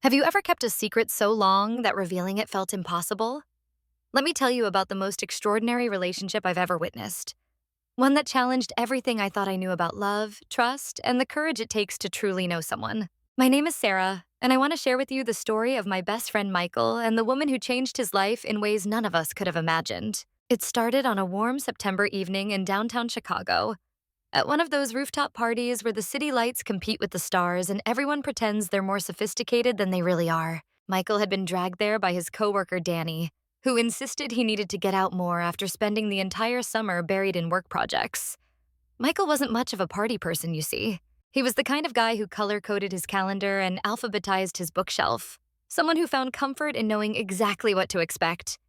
Have you ever kept a secret so long that revealing it felt impossible? Let me tell you about the most extraordinary relationship I've ever witnessed. One that challenged everything I thought I knew about love, trust, and the courage it takes to truly know someone. My name is Sarah, and I want to share with you the story of my best friend Michael and the woman who changed his life in ways none of us could have imagined. It started on a warm September evening in downtown Chicago, at one of those rooftop parties where the city lights compete with the stars and everyone pretends they're more sophisticated than they really are. Michael had been dragged there by his coworker Danny, who insisted he needed to get out more after spending the entire summer buried in work projects. Michael wasn't much of a party person, you see. He was the kind of guy who color-coded his calendar and alphabetized his bookshelf, someone who found comfort in knowing exactly what to expect.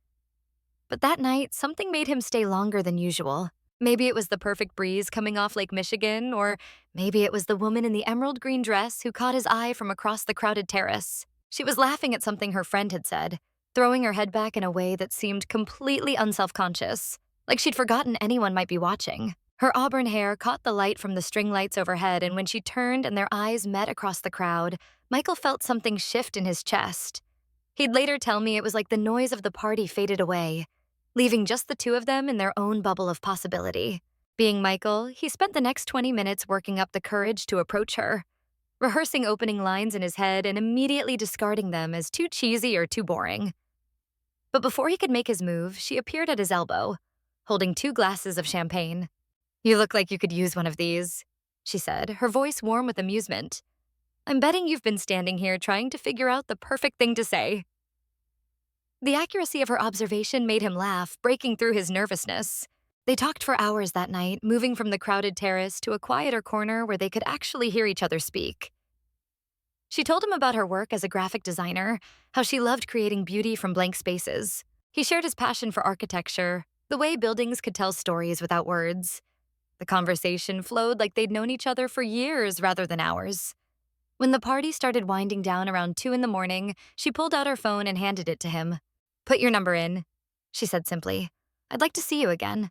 But that night, something made him stay longer than usual. Maybe it was the perfect breeze coming off Lake Michigan, or maybe it was the woman in the emerald green dress who caught his eye from across the crowded terrace. She was laughing at something her friend had said, throwing her head back in a way that seemed completely unselfconscious, like she'd forgotten anyone might be watching. Her auburn hair caught the light from the string lights overhead, and when she turned and their eyes met across the crowd, Michael felt something shift in his chest. He'd later tell me it was like the noise of the party faded away, leaving just the two of them in their own bubble of possibility. Being Michael, he spent the next 20 minutes working up the courage to approach her, rehearsing opening lines in his head and immediately discarding them as too cheesy or too boring. But before he could make his move, she appeared at his elbow, holding 2 glasses of champagne. "You look like you could use one of these," she said, her voice warm with amusement. "I'm betting you've been standing here trying to figure out the perfect thing to say." The accuracy of her observation made him laugh, breaking through his nervousness. They talked for hours that night, moving from the crowded terrace to a quieter corner where they could actually hear each other speak. She told him about her work as a graphic designer, how she loved creating beauty from blank spaces. He shared his passion for architecture, the way buildings could tell stories without words. The conversation flowed like they'd known each other for years rather than hours. When the party started winding down around 2 in the morning, she pulled out her phone and handed it to him. "Put your number in," she said simply. "I'd like to see you again."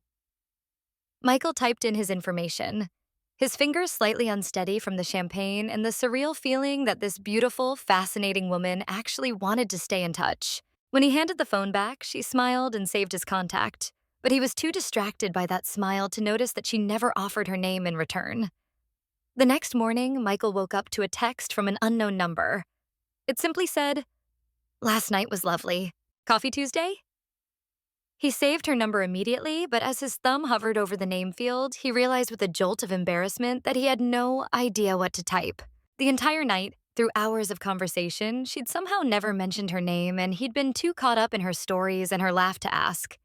Michael typed in his information, his fingers slightly unsteady from the champagne and the surreal feeling that this beautiful, fascinating woman actually wanted to stay in touch. When he handed the phone back, she smiled and saved his contact, but he was too distracted by that smile to notice that she never offered her name in return. The next morning, Michael woke up to a text from an unknown number. It simply said, "Last night was lovely. Coffee Tuesday?" He saved her number immediately, but as his thumb hovered over the name field, he realized with a jolt of embarrassment that he had no idea what to type. The entire night, through hours of conversation, she'd somehow never mentioned her name, and he'd been too caught up in her stories and her laugh to ask.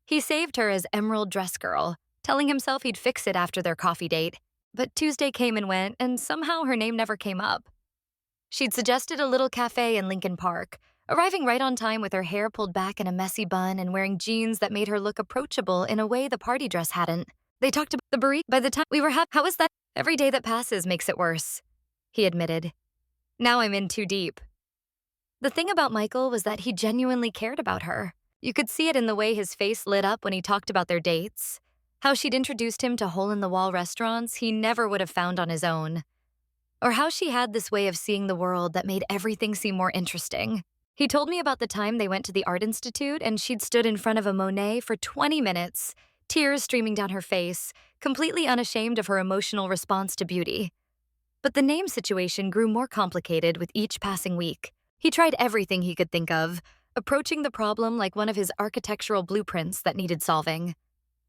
He saved her as Emerald Dress Girl, telling himself he'd fix it after their coffee date. But Tuesday came and went, and somehow her name never came up. She'd suggested a little cafe in Lincoln Park, arriving right on time with her hair pulled back in a messy bun and wearing jeans that made her look approachable in a way the party dress hadn't. They talked about the burrito by the time we were how is that? Every day that passes makes it worse, he admitted. Now I'm in too deep. The thing about Michael was that he genuinely cared about her. You could see it in the way his face lit up when he talked about their dates, how she'd introduced him to hole-in-the-wall restaurants he never would have found on his own, or how she had this way of seeing the world that made everything seem more interesting. He told me about the time they went to the Art Institute and she'd stood in front of a Monet for 20 minutes, tears streaming down her face, completely unashamed of her emotional response to beauty. But the name situation grew more complicated with each passing week. He tried everything he could think of, approaching the problem like one of his architectural blueprints that needed solving.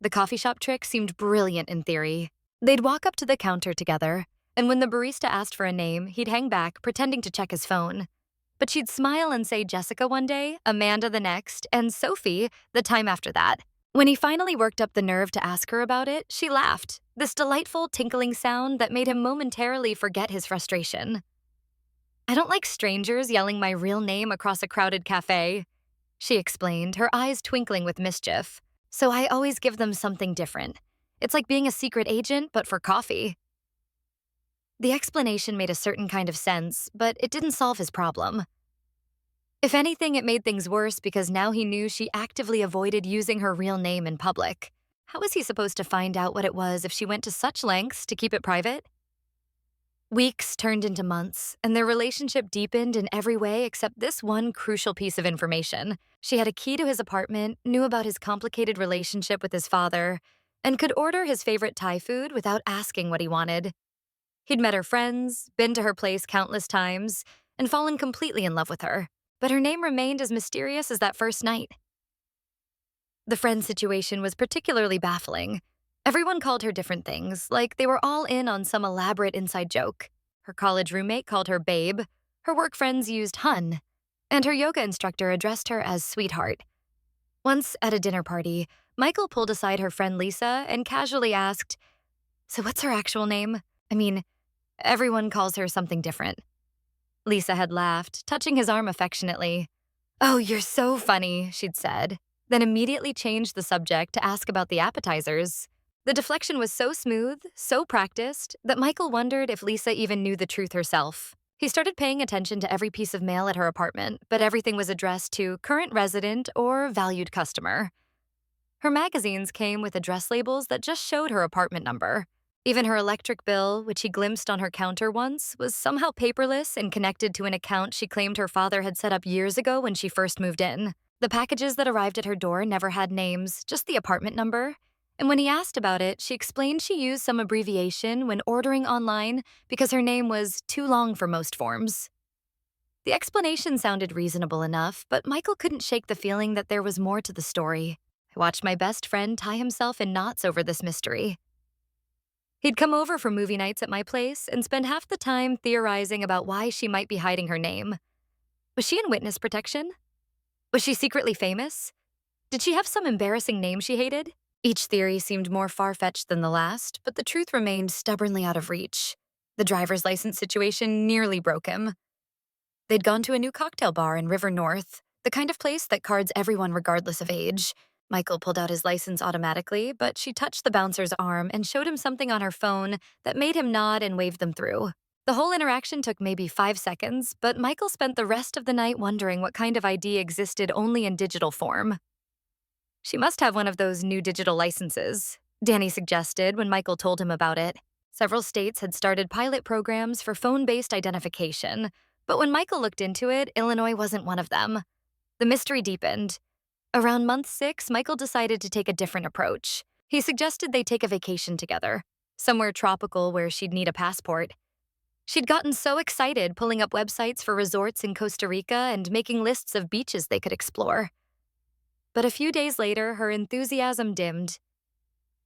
The coffee shop trick seemed brilliant in theory. They'd walk up to the counter together, and when the barista asked for a name, he'd hang back, pretending to check his phone. But she'd smile and say Jessica one day, Amanda the next, and Sophie the time after that. When he finally worked up the nerve to ask her about it, she laughed, this delightful tinkling sound that made him momentarily forget his frustration. "I don't like strangers yelling my real name across a crowded cafe," she explained, her eyes twinkling with mischief. "So I always give them something different. It's like being a secret agent, but for coffee." The explanation made a certain kind of sense, but it didn't solve his problem. If anything, it made things worse because now he knew she actively avoided using her real name in public. How was he supposed to find out what it was if she went to such lengths to keep it private? Weeks turned into months, and their relationship deepened in every way except this one crucial piece of information. She had a key to his apartment, knew about his complicated relationship with his father, and could order his favorite Thai food without asking what he wanted. He'd met her friends, been to her place countless times, and fallen completely in love with her. But her name remained as mysterious as that first night. The friend situation was particularly baffling. Everyone called her different things, like they were all in on some elaborate inside joke. Her college roommate called her Babe, her work friends used Hun, and her yoga instructor addressed her as Sweetheart. Once at a dinner party, Michael pulled aside her friend Lisa and casually asked, "So what's her actual name? I mean, everyone calls her something different." Lisa had laughed, touching his arm affectionately. "Oh, you're so funny," she'd said, then immediately changed the subject to ask about the appetizers. The deflection was so smooth, so practiced, that Michael wondered if Lisa even knew the truth herself. He started paying attention to every piece of mail at her apartment, but everything was addressed to current resident or valued customer. Her magazines came with address labels that just showed her apartment number. Even her electric bill, which he glimpsed on her counter once, was somehow paperless and connected to an account she claimed her father had set up years ago when she first moved in. The packages that arrived at her door never had names, just the apartment number. And when he asked about it, she explained she used some abbreviation when ordering online because her name was too long for most forms. The explanation sounded reasonable enough, but Michael couldn't shake the feeling that there was more to the story. I watched my best friend tie himself in knots over this mystery. He'd come over for movie nights at my place and spend half the time theorizing about why she might be hiding her name. Was she in witness protection? Was she secretly famous? Did she have some embarrassing name she hated? Each theory seemed more far-fetched than the last, but the truth remained stubbornly out of reach. The driver's license situation nearly broke him. They'd gone to a new cocktail bar in River North, the kind of place that cards everyone regardless of age. Michael pulled out his license automatically, but she touched the bouncer's arm and showed him something on her phone that made him nod and wave them through. The whole interaction took maybe 5 seconds, but Michael spent the rest of the night wondering what kind of ID existed only in digital form. "She must have one of those new digital licenses," Danny suggested when Michael told him about it. Several states had started pilot programs for phone-based identification, but when Michael looked into it, Illinois wasn't one of them. The mystery deepened. Around month 6, Michael decided to take a different approach. He suggested they take a vacation together, somewhere tropical where she'd need a passport. She'd gotten so excited pulling up websites for resorts in Costa Rica and making lists of beaches they could explore. But a few days later, her enthusiasm dimmed.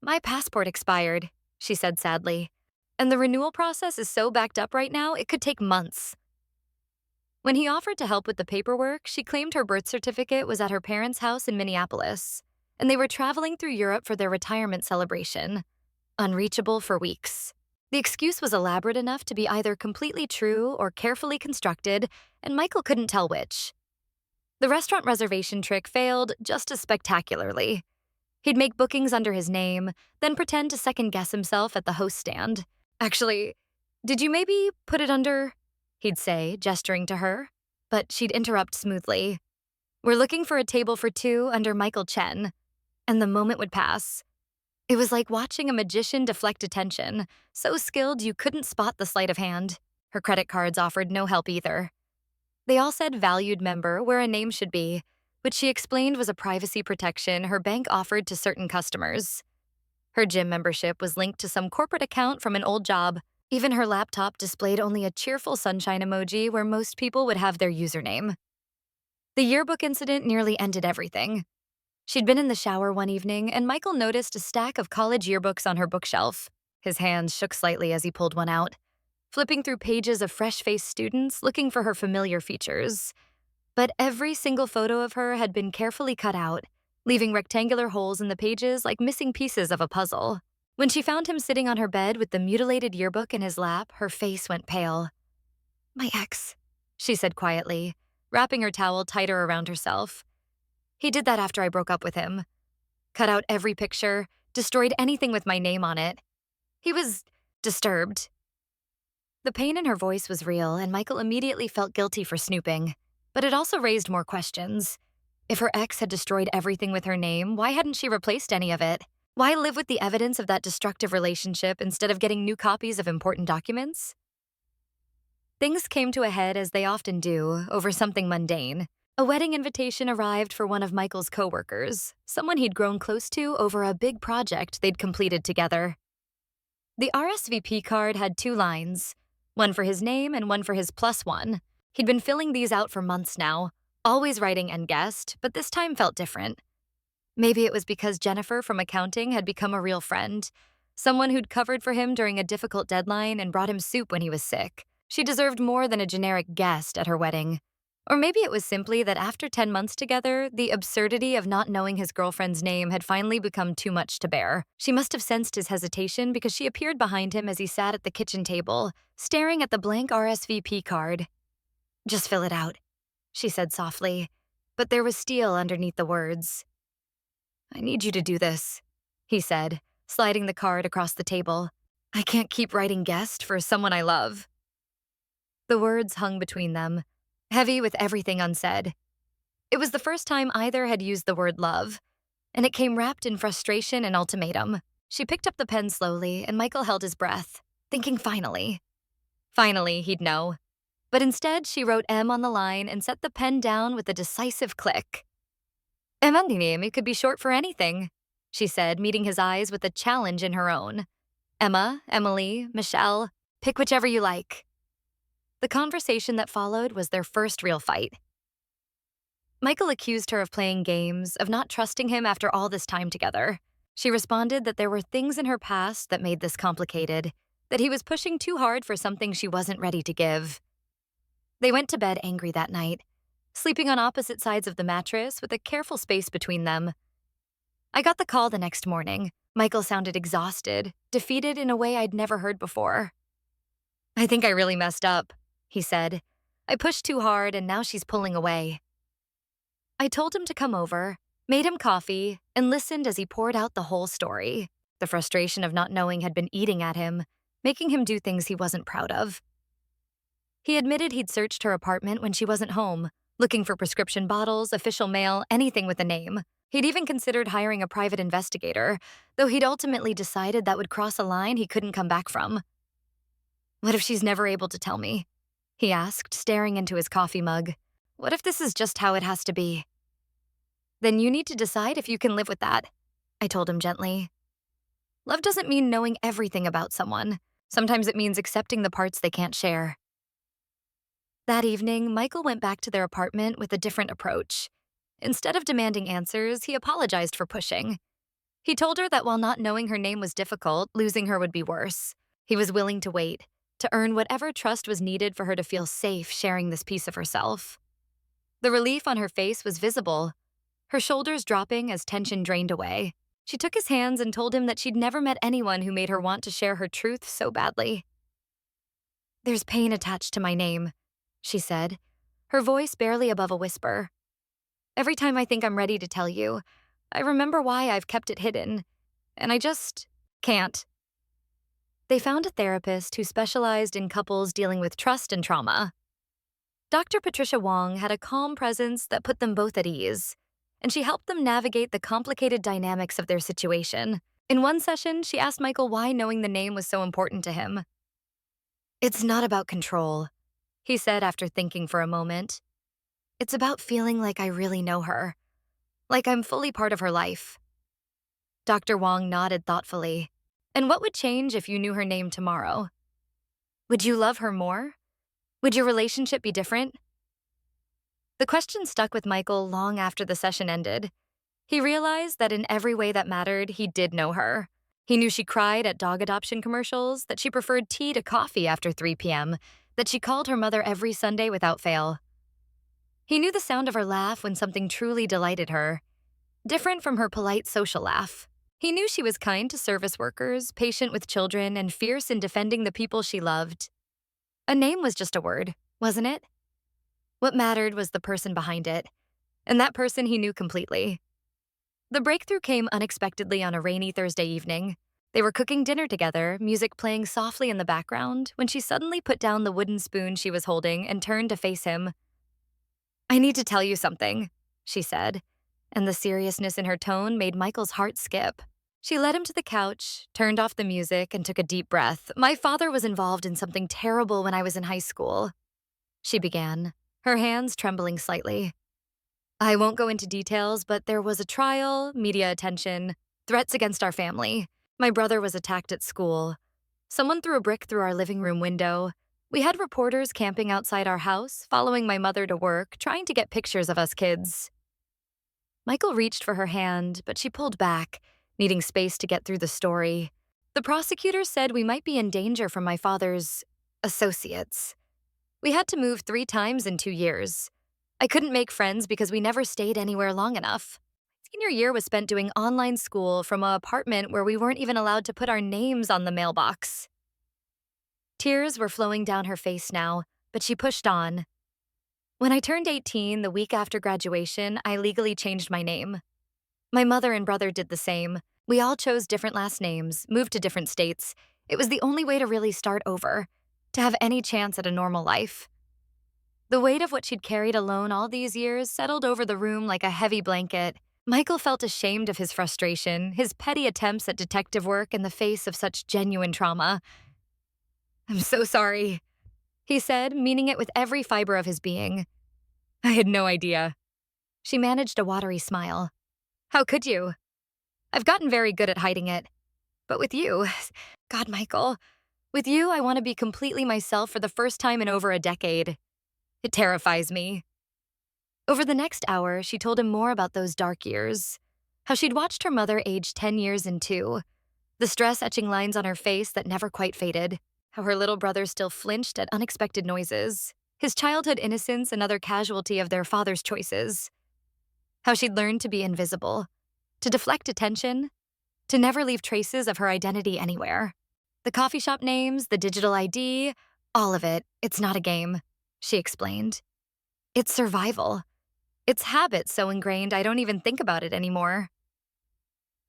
"My passport expired," she said sadly, "and the renewal process is so backed up right now it could take months." When he offered to help with the paperwork, she claimed her birth certificate was at her parents' house in Minneapolis, and they were traveling through Europe for their retirement celebration. Unreachable for weeks. The excuse was elaborate enough to be either completely true or carefully constructed, and Michael couldn't tell which. The restaurant reservation trick failed just as spectacularly. He'd make bookings under his name, then pretend to second-guess himself at the host stand. "Actually, did you maybe put it under?" he'd say, gesturing to her. But she'd interrupt smoothly. "We're looking for a table for 2 under Michael Chen." And the moment would pass. It was like watching a magician deflect attention, so skilled you couldn't spot the sleight of hand. Her credit cards offered no help either. They all said valued member where a name should be, which she explained was a privacy protection her bank offered to certain customers. Her gym membership was linked to some corporate account from an old job. Even her laptop displayed only a cheerful sunshine emoji where most people would have their username. The yearbook incident nearly ended everything. She'd been in the shower one evening, and Michael noticed a stack of college yearbooks on her bookshelf. His hands shook slightly as he pulled one out, flipping through pages of fresh-faced students looking for her familiar features. But every single photo of her had been carefully cut out, leaving rectangular holes in the pages like missing pieces of a puzzle. When she found him sitting on her bed with the mutilated yearbook in his lap, her face went pale. "My ex," she said quietly, wrapping her towel tighter around herself. "He did that after I broke up with him. Cut out every picture, destroyed anything with my name on it. He was disturbed." The pain in her voice was real, and Michael immediately felt guilty for snooping. But it also raised more questions. If her ex had destroyed everything with her name, why hadn't she replaced any of it? Why live with the evidence of that destructive relationship instead of getting new copies of important documents? Things came to a head as they often do, over something mundane. A wedding invitation arrived for one of Michael's coworkers, someone he'd grown close to over a big project they'd completed together. The RSVP card had 2 lines, one for his name and one for his +1. He'd been filling these out for months now, always writing "and guest," but this time felt different. Maybe it was because Jennifer from accounting had become a real friend, someone who'd covered for him during a difficult deadline and brought him soup when he was sick. She deserved more than a generic guest at her wedding. Or maybe it was simply that after 10 months together, the absurdity of not knowing his girlfriend's name had finally become too much to bear. She must have sensed his hesitation because she appeared behind him as he sat at the kitchen table, staring at the blank RSVP card. "Just fill it out," she said softly, but there was steel underneath the words. "I need you to do this," he said, sliding the card across the table. "I can't keep writing guest for someone I love." The words hung between them, heavy with everything unsaid. It was the first time either had used the word love, and it came wrapped in frustration and ultimatum. She picked up the pen slowly, and Michael held his breath, thinking finally he'd know. But instead, she wrote M on the line and set the pen down with a decisive click. "Emma's it could be short for anything," she said, meeting his eyes with a challenge in her own. "Emma, Emily, Michelle, pick whichever you like." The conversation that followed was their first real fight. Michael accused her of playing games, of not trusting him after all this time together. She responded that there were things in her past that made this complicated, that he was pushing too hard for something she wasn't ready to give. They went to bed angry that night, sleeping on opposite sides of the mattress with a careful space between them. I got the call the next morning. Michael sounded exhausted, defeated in a way I'd never heard before. "I think I really messed up," he said. "I pushed too hard and now she's pulling away." I told him to come over, made him coffee, and listened as he poured out the whole story. The frustration of not knowing had been eating at him, making him do things he wasn't proud of. He admitted he'd searched her apartment when she wasn't home, looking for prescription bottles, official mail, anything with a name. He'd even considered hiring a private investigator, though he'd ultimately decided that would cross a line he couldn't come back from. "What if she's never able to tell me?" he asked, staring into his coffee mug. "What if this is just how it has to be?" "Then you need to decide if you can live with that," I told him gently. Love doesn't mean knowing everything about someone. Sometimes it means accepting the parts they can't share. That evening, Michael went back to their apartment with a different approach. Instead of demanding answers, he apologized for pushing. He told her that while not knowing her name was difficult, losing her would be worse. He was willing to wait, to earn whatever trust was needed for her to feel safe sharing this piece of herself. The relief on her face was visible, her shoulders dropping as tension drained away. She took his hands and told him that she'd never met anyone who made her want to share her truth so badly. "There's pain attached to my name," she said, her voice barely above a whisper. "Every time I think I'm ready to tell you, I remember why I've kept it hidden, and I just can't." They found a therapist who specialized in couples dealing with trust and trauma. Dr. Patricia Wong had a calm presence that put them both at ease, and she helped them navigate the complicated dynamics of their situation. In one session, she asked Michael why knowing the name was so important to him. "It's not about control," he said after thinking for a moment. "It's about feeling like I really know her, like I'm fully part of her life." Dr. Wong nodded thoughtfully. "And what would change if you knew her name tomorrow? Would you love her more? Would your relationship be different?" The question stuck with Michael long after the session ended. He realized that in every way that mattered, he did know her. He knew she cried at dog adoption commercials, that she preferred tea to coffee after 3 p.m., that she called her mother every Sunday without fail. He knew the sound of her laugh when something truly delighted her, different from her polite social laugh. He knew she was kind to service workers, patient with children, and fierce in defending the people she loved. A name was just a word, wasn't it? What mattered was the person behind it, and that person he knew completely. The breakthrough came unexpectedly on a rainy Thursday evening. They were cooking dinner together, music playing softly in the background, when she suddenly put down the wooden spoon she was holding and turned to face him. "I need to tell you something," she said, and the seriousness in her tone made Michael's heart skip. She led him to the couch, turned off the music, and took a deep breath. My father was involved in something terrible when I was in high school, she began, her hands trembling slightly. I won't go into details, but there was a trial, media attention, threats against our family. My brother was attacked at school. Someone threw a brick through our living room window. We had reporters camping outside our house, following my mother to work, trying to get pictures of us kids. Michael reached for her hand, but she pulled back, needing space to get through the story. The prosecutor said we might be in danger from my father's associates. We had to move 3 times in 2 years. I couldn't make friends because we never stayed anywhere long enough. Senior year was spent doing online school from an apartment where we weren't even allowed to put our names on the mailbox. Tears were flowing down her face now, but she pushed on. When I turned 18, the week after graduation, I legally changed my name. My mother and brother did the same. We all chose different last names, moved to different states. It was the only way to really start over, to have any chance at a normal life. The weight of what she'd carried alone all these years settled over the room like a heavy blanket. Michael felt ashamed of his frustration, his petty attempts at detective work in the face of such genuine trauma. I'm so sorry, he said, meaning it with every fiber of his being. I had no idea. She managed a watery smile. How could you? I've gotten very good at hiding it. But with you, God, Michael, with you, I want to be completely myself for the first time in over a decade. It terrifies me. Over the next hour, she told him more about those dark years, how she'd watched her mother age 10 years in 2, the stress etching lines on her face that never quite faded, how her little brother still flinched at unexpected noises, his childhood innocence another casualty of their father's choices, how she'd learned to be invisible, to deflect attention, to never leave traces of her identity anywhere. The coffee shop names, the digital ID, all of it, it's not a game, she explained. It's survival. It's habit so ingrained I don't even think about it anymore.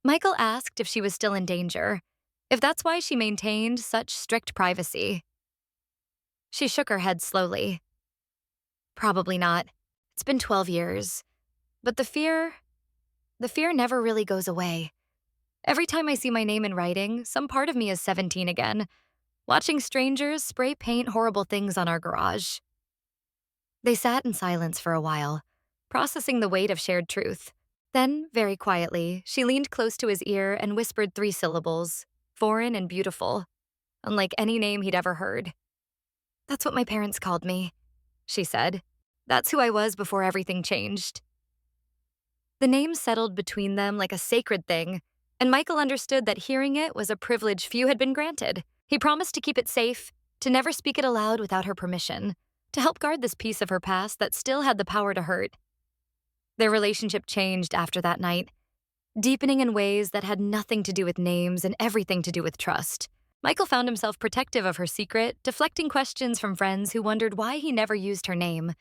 Michael asked if she was still in danger, if that's why she maintained such strict privacy. She shook her head slowly. Probably not. It's been 12 years. But the fear never really goes away. Every time I see my name in writing, some part of me is 17 again, watching strangers spray paint horrible things on our garage. They sat in silence for a while, processing the weight of shared truth. Then, very quietly, she leaned close to his ear and whispered 3 syllables, foreign and beautiful, unlike any name he'd ever heard. That's what my parents called me, she said. That's who I was before everything changed. The name settled between them like a sacred thing, and Michael understood that hearing it was a privilege few had been granted. He promised to keep it safe, to never speak it aloud without her permission, to help guard this piece of her past that still had the power to hurt. Their relationship changed after that night, deepening in ways that had nothing to do with names and everything to do with trust. Michael found himself protective of her secret, deflecting questions from friends who wondered why he never used her name,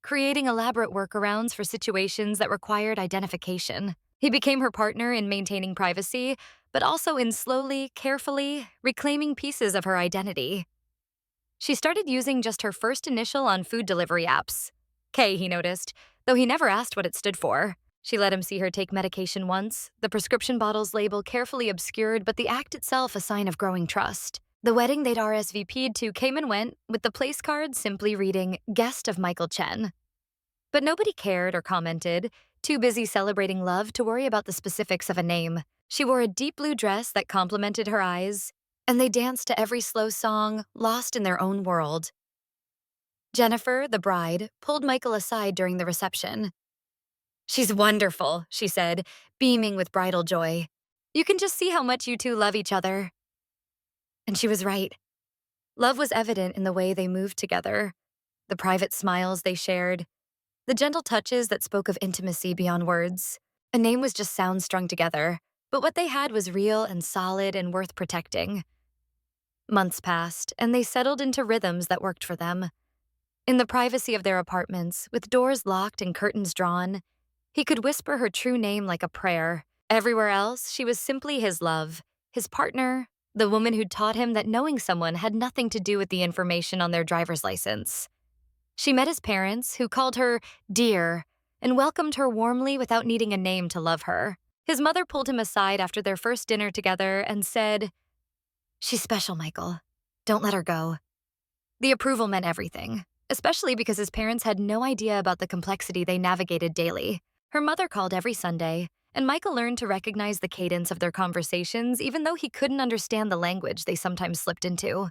creating elaborate workarounds for situations that required identification. He became her partner in maintaining privacy, but also in slowly, carefully reclaiming pieces of her identity. She started using just her first initial on food delivery apps. K, he noticed, though he never asked what it stood for. She let him see her take medication once, the prescription bottle's label carefully obscured, but the act itself a sign of growing trust. The wedding they'd RSVP'd to came and went, with the place card simply reading, Guest of Michael Chen. But nobody cared or commented, too busy celebrating love to worry about the specifics of a name. She wore a deep blue dress that complemented her eyes, and they danced to every slow song, lost in their own world. Jennifer, the bride, pulled Michael aside during the reception. She's wonderful, she said, beaming with bridal joy. You can just see how much you two love each other. And she was right. Love was evident in the way they moved together, the private smiles they shared, the gentle touches that spoke of intimacy beyond words. A name was just sounds strung together, but what they had was real and solid and worth protecting. Months passed, and they settled into rhythms that worked for them. In the privacy of their apartments, with doors locked and curtains drawn, he could whisper her true name like a prayer. Everywhere else, she was simply his love, his partner, the woman who'd taught him that knowing someone had nothing to do with the information on their driver's license. She met his parents, who called her dear, and welcomed her warmly without needing a name to love her. His mother pulled him aside after their first dinner together and said, "She's special, Michael. Don't let her go." The approval meant everything, especially because his parents had no idea about the complexity they navigated daily. Her mother called every Sunday, and Michael learned to recognize the cadence of their conversations even though he couldn't understand the language they sometimes slipped into.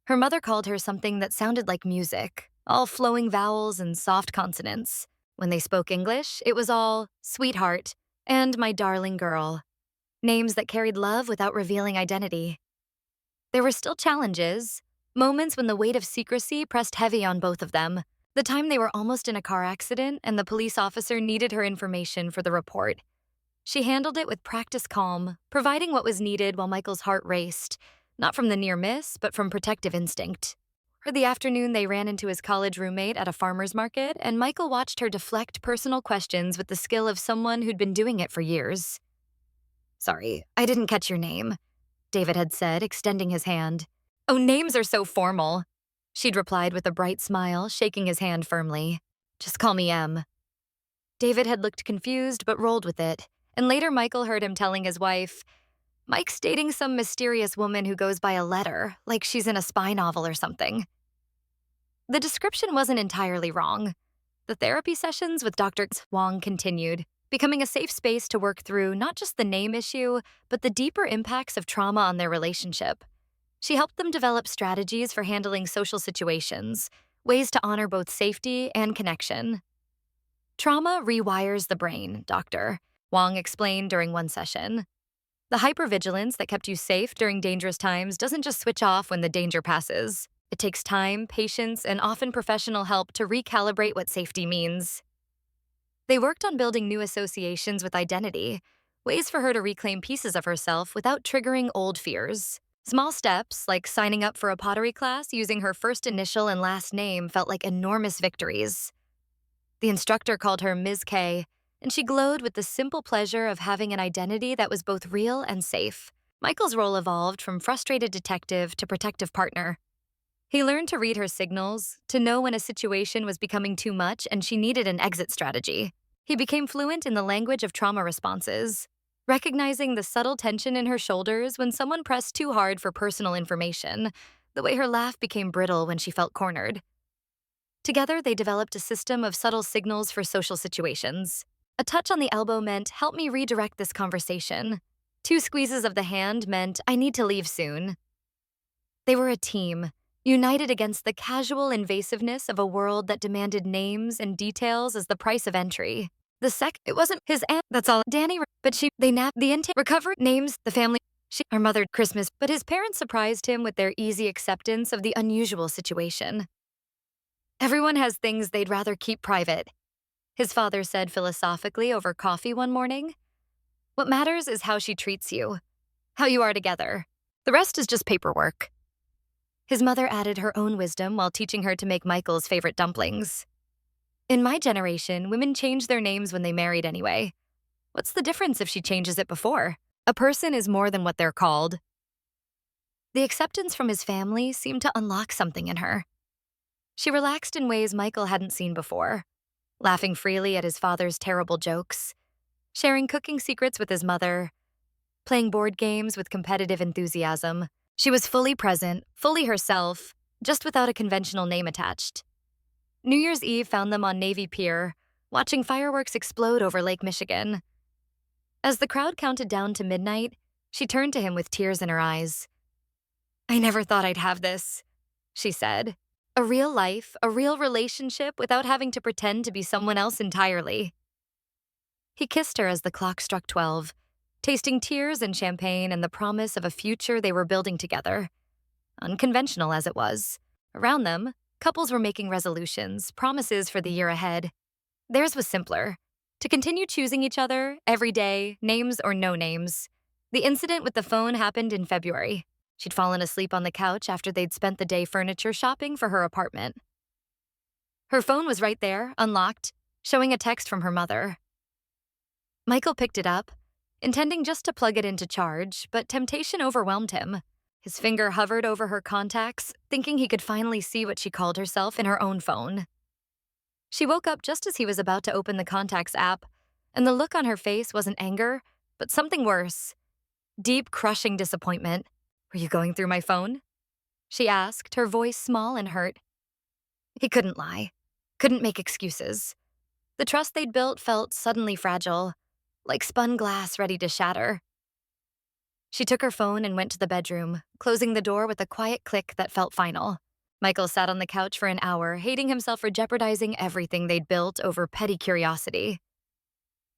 Her mother called her something that sounded like music, all flowing vowels and soft consonants. When they spoke English, it was all sweetheart and my darling girl, names that carried love without revealing identity. There were still challenges, moments when the weight of secrecy pressed heavy on both of them. The time they were almost in a car accident and the police officer needed her information for the report. She handled it with practiced calm, providing what was needed while Michael's heart raced, not from the near miss, but from protective instinct. For the afternoon, they ran into his college roommate at a farmer's market, and Michael watched her deflect personal questions with the skill of someone who'd been doing it for years. "Sorry, I didn't catch your name," David had said, extending his hand. "Oh, names are so formal," she'd replied with a bright smile, shaking his hand firmly. "Just call me M." David had looked confused but rolled with it, and later Michael heard him telling his wife, "Mike's dating some mysterious woman who goes by a letter, like she's in a spy novel or something." The description wasn't entirely wrong. The therapy sessions with Dr. Wong continued, becoming a safe space to work through not just the name issue, but the deeper impacts of trauma on their relationship. She helped them develop strategies for handling social situations, ways to honor both safety and connection. "Trauma rewires the brain, doctor," Wong explained during one session. "The hypervigilance that kept you safe during dangerous times doesn't just switch off when the danger passes. It takes time, patience, and often professional help to recalibrate what safety means." They worked on building new associations with identity, ways for her to reclaim pieces of herself without triggering old fears. Small steps, like signing up for a pottery class using her first initial and last name, felt like enormous victories. The instructor called her Ms. K, and she glowed with the simple pleasure of having an identity that was both real and safe. Michael's role evolved from frustrated detective to protective partner. He learned to read her signals, to know when a situation was becoming too much and she needed an exit strategy. He became fluent in the language of trauma responses, recognizing the subtle tension in her shoulders when someone pressed too hard for personal information, the way her laugh became brittle when she felt cornered. Together, they developed a system of subtle signals for social situations. A touch on the elbow meant, "Help me redirect this conversation." 2 squeezes of the hand meant, "I need to leave soon." They were a team, united against the casual invasiveness of a world that demanded names and details as the price of entry. It wasn't his aunt, that's all. Danny, but the intake, recovered, names, the family, our mother, Christmas, but his parents surprised him with their easy acceptance of the unusual situation. "Everyone has things they'd rather keep private," his father said philosophically over coffee one morning. "What matters is how she treats you, how you are together. The rest is just paperwork." His mother added her own wisdom while teaching her to make Michael's favorite dumplings. "In my generation, women change their names when they married anyway. What's the difference if she changes it before? A person is more than what they're called." The acceptance from his family seemed to unlock something in her. She relaxed in ways Michael hadn't seen before, laughing freely at his father's terrible jokes, sharing cooking secrets with his mother, playing board games with competitive enthusiasm. She was fully present, fully herself, just without a conventional name attached. New Year's Eve found them on Navy Pier, watching fireworks explode over Lake Michigan. As the crowd counted down to midnight, she turned to him with tears in her eyes. "I never thought I'd have this," she said. "A real life, a real relationship without having to pretend to be someone else entirely." He kissed her as the clock struck 12, tasting tears and champagne and the promise of a future they were building together. Unconventional as it was. Around them, couples were making resolutions, promises for the year ahead. Theirs was simpler. To continue choosing each other, every day, names or no names. The incident with the phone happened in February. She'd fallen asleep on the couch after they'd spent the day furniture shopping for her apartment. Her phone was right there, unlocked, showing a text from her mother. Michael picked it up, intending just to plug it into charge, but temptation overwhelmed him. His finger hovered over her contacts, thinking he could finally see what she called herself in her own phone. She woke up just as he was about to open the contacts app, And the look on her face wasn't anger, but something worse. Deep, crushing disappointment. "Were you going through my phone?" she asked, her voice small and hurt. He couldn't lie, couldn't make excuses. The trust they'd built felt suddenly fragile, like spun glass ready to shatter. She took her phone and went to the bedroom, closing the door with a quiet click that felt final. Michael sat on the couch for an hour, hating himself for jeopardizing everything they'd built over petty curiosity.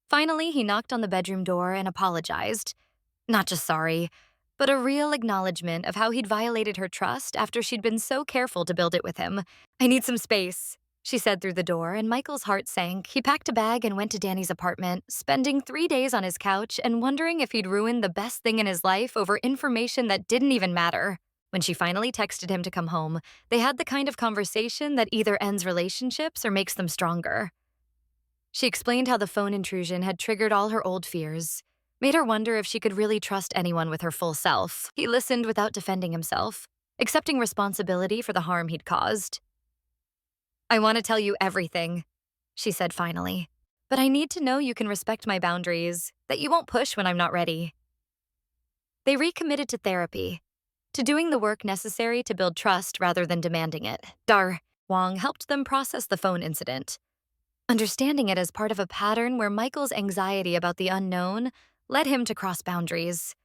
Finally, he knocked on the bedroom door and apologized. Not just sorry, but a real acknowledgement of how he'd violated her trust after she'd been so careful to build it with him. "I need some space," she said through the door, and Michael's heart sank. He packed a bag and went to Danny's apartment, spending 3 days on his couch and wondering if he'd ruined the best thing in his life over information that didn't even matter. When she finally texted him to come home, they had the kind of conversation that either ends relationships or makes them stronger. She explained how the phone intrusion had triggered all her old fears, made her wonder if she could really trust anyone with her full self. He listened without defending himself, accepting responsibility for the harm he'd caused. "I want to tell you everything," she said finally. "But I need to know you can respect my boundaries, that you won't push when I'm not ready." They recommitted to therapy, to doing the work necessary to build trust rather than demanding it. Wong helped them process the phone incident, understanding it as part of a pattern where Michael's anxiety about the unknown led him to cross boundaries.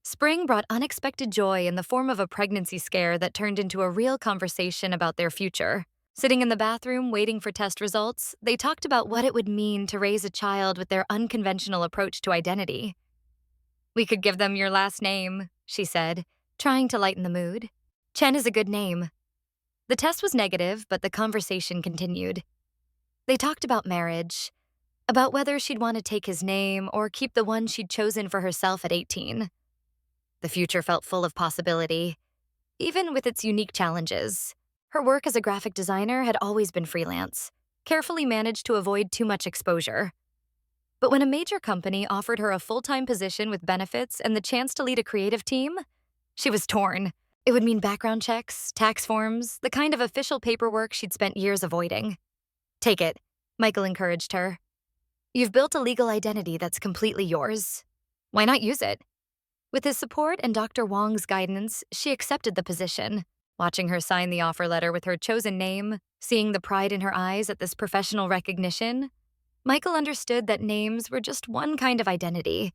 Spring brought unexpected joy in the form of a pregnancy scare that turned into a real conversation about their future. Sitting in the bathroom waiting for test results, they talked about what it would mean to raise a child with their unconventional approach to identity. "We could give them your last name," she said, trying to lighten the mood. "Chen is a good name." The test was negative, but the conversation continued. They talked about marriage, about whether she'd want to take his name or keep the one she'd chosen for herself at 18. The future felt full of possibility, even with its unique challenges. Her work as a graphic designer had always been freelance, carefully managed to avoid too much exposure. But when a major company offered her a full-time position with benefits and the chance to lead a creative team, she was torn. It would mean background checks, tax forms, the kind of official paperwork she'd spent years avoiding. "Take it," Michael encouraged her. "You've built a legal identity that's completely yours. Why not use it?" With his support and Dr. Wong's guidance, she accepted the position. Watching her sign the offer letter with her chosen name, seeing the pride in her eyes at this professional recognition, Michael understood that names were just one kind of identity.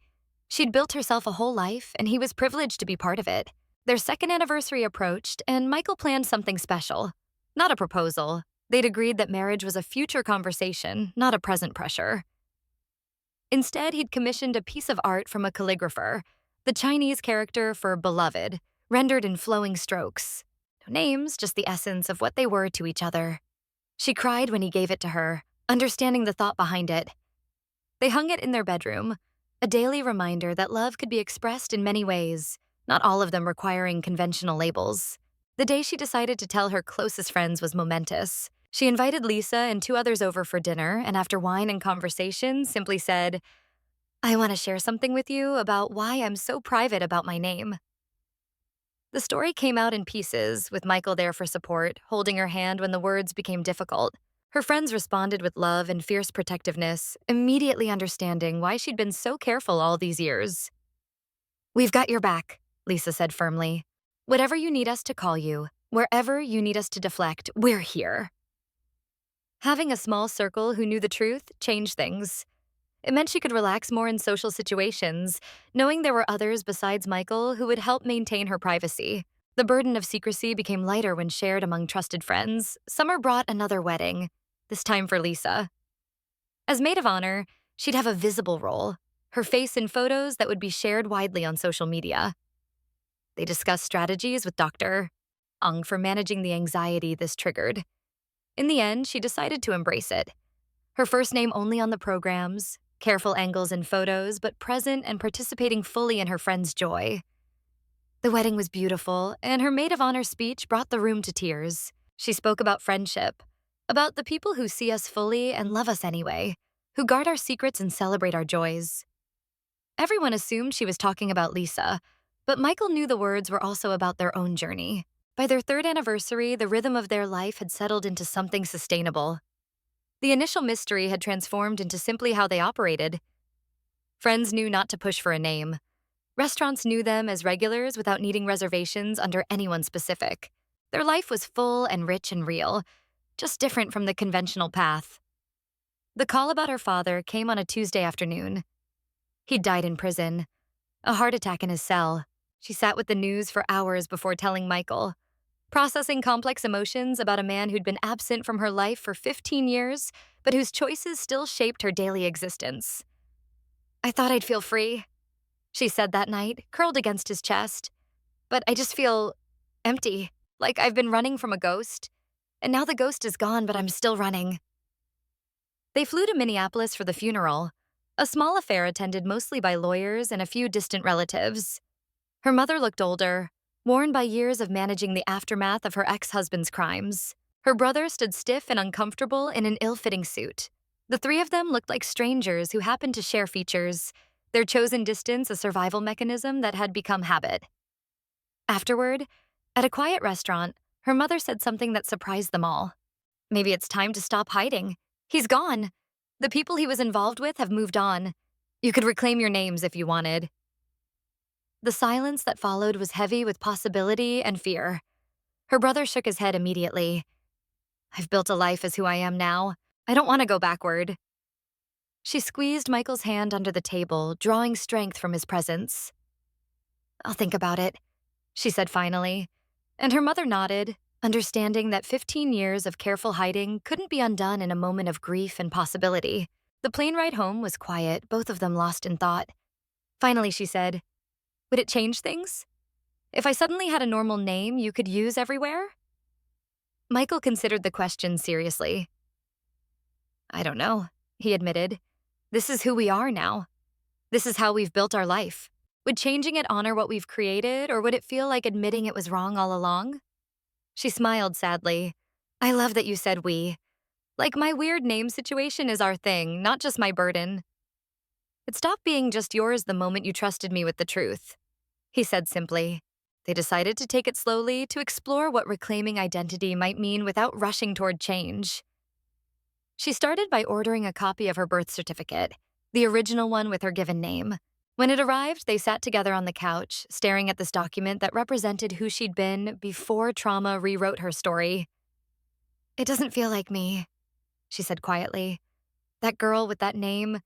She'd built herself a whole life, and he was privileged to be part of it. Their second anniversary approached, and Michael planned something special. Not a proposal. They'd agreed that marriage was a future conversation, not a present pressure. Instead, he'd commissioned a piece of art from a calligrapher, the Chinese character for beloved, rendered in flowing strokes. No names, just the essence of what they were to each other. She cried when he gave it to her, understanding the thought behind it. They hung it in their bedroom, a daily reminder that love could be expressed in many ways, not all of them requiring conventional labels. The day she decided to tell her closest friends was momentous. She invited Lisa and 2 others over for dinner, and after wine and conversation, simply said, "I want to share something with you about why I'm so private about my name." The story came out in pieces, with Michael there for support, holding her hand when the words became difficult. Her friends responded with love and fierce protectiveness, immediately understanding why she'd been so careful all these years. "We've got your back," Lisa said firmly. "Whatever you need us to call you, wherever you need us to deflect, we're here." Having a small circle who knew the truth changed things. It meant she could relax more in social situations, knowing there were others besides Michael who would help maintain her privacy. The burden of secrecy became lighter when shared among trusted friends. Summer brought another wedding, this time for Lisa. As maid of honor, she'd have a visible role, her face in photos that would be shared widely on social media. They discussed strategies with Dr. Ong for managing the anxiety this triggered. In the end, she decided to embrace it. Her first name only on the programs, careful angles in photos, but present and participating fully in her friends' joy. The wedding was beautiful, and her maid of honor speech brought the room to tears. She spoke about friendship, about the people who see us fully and love us anyway, who guard our secrets and celebrate our joys. Everyone assumed she was talking about Lisa, but Michael knew the words were also about their own journey. By their 3rd anniversary, the rhythm of their life had settled into something sustainable. The initial mystery had transformed into simply how they operated. Friends knew not to push for a name. Restaurants knew them as regulars without needing reservations under anyone specific. Their life was full and rich and real, just different from the conventional path. The call about her father came on a Tuesday afternoon. He'd died in prison, a heart attack in his cell. She sat with the news for hours before telling Michael, processing complex emotions about a man who'd been absent from her life for 15 years, but whose choices still shaped her daily existence. "I thought I'd feel free," she said that night, curled against his chest. "But I just feel empty, like I've been running from a ghost. And now the ghost is gone, but I'm still running." They flew to Minneapolis for the funeral, a small affair attended mostly by lawyers and a few distant relatives. Her mother looked older, worn by years of managing the aftermath of her ex-husband's crimes. Her brother stood stiff and uncomfortable in an ill-fitting suit. The three of them looked like strangers who happened to share features, their chosen distance a survival mechanism that had become habit. Afterward, at a quiet restaurant, her mother said something that surprised them all. "Maybe it's time to stop hiding. He's gone. The people he was involved with have moved on. You could reclaim your names if you wanted." The silence that followed was heavy with possibility and fear. Her brother shook his head immediately. "I've built a life as who I am now. I don't want to go backward." She squeezed Michael's hand under the table, drawing strength from his presence. "I'll think about it," she said finally, and her mother nodded, understanding that 15 years of careful hiding couldn't be undone in a moment of grief and possibility. The plane ride home was quiet, both of them lost in thought. Finally, she said, "Would it change things? If I suddenly had a normal name you could use everywhere?" Michael considered the question seriously. "I don't know," he admitted. "This is who we are now. This is how we've built our life. Would changing it honor what we've created, or would it feel like admitting it was wrong all along?" She smiled sadly. "I love that you said we. Like my weird name situation is our thing, not just my burden." "It stopped being just yours the moment you trusted me with the truth," he said simply. They decided to take it slowly to explore what reclaiming identity might mean without rushing toward change. She started by ordering a copy of her birth certificate, the original one with her given name. When it arrived, they sat together on the couch, staring at this document that represented who she'd been before trauma rewrote her story. "It doesn't feel like me," she said quietly. "That girl with that name,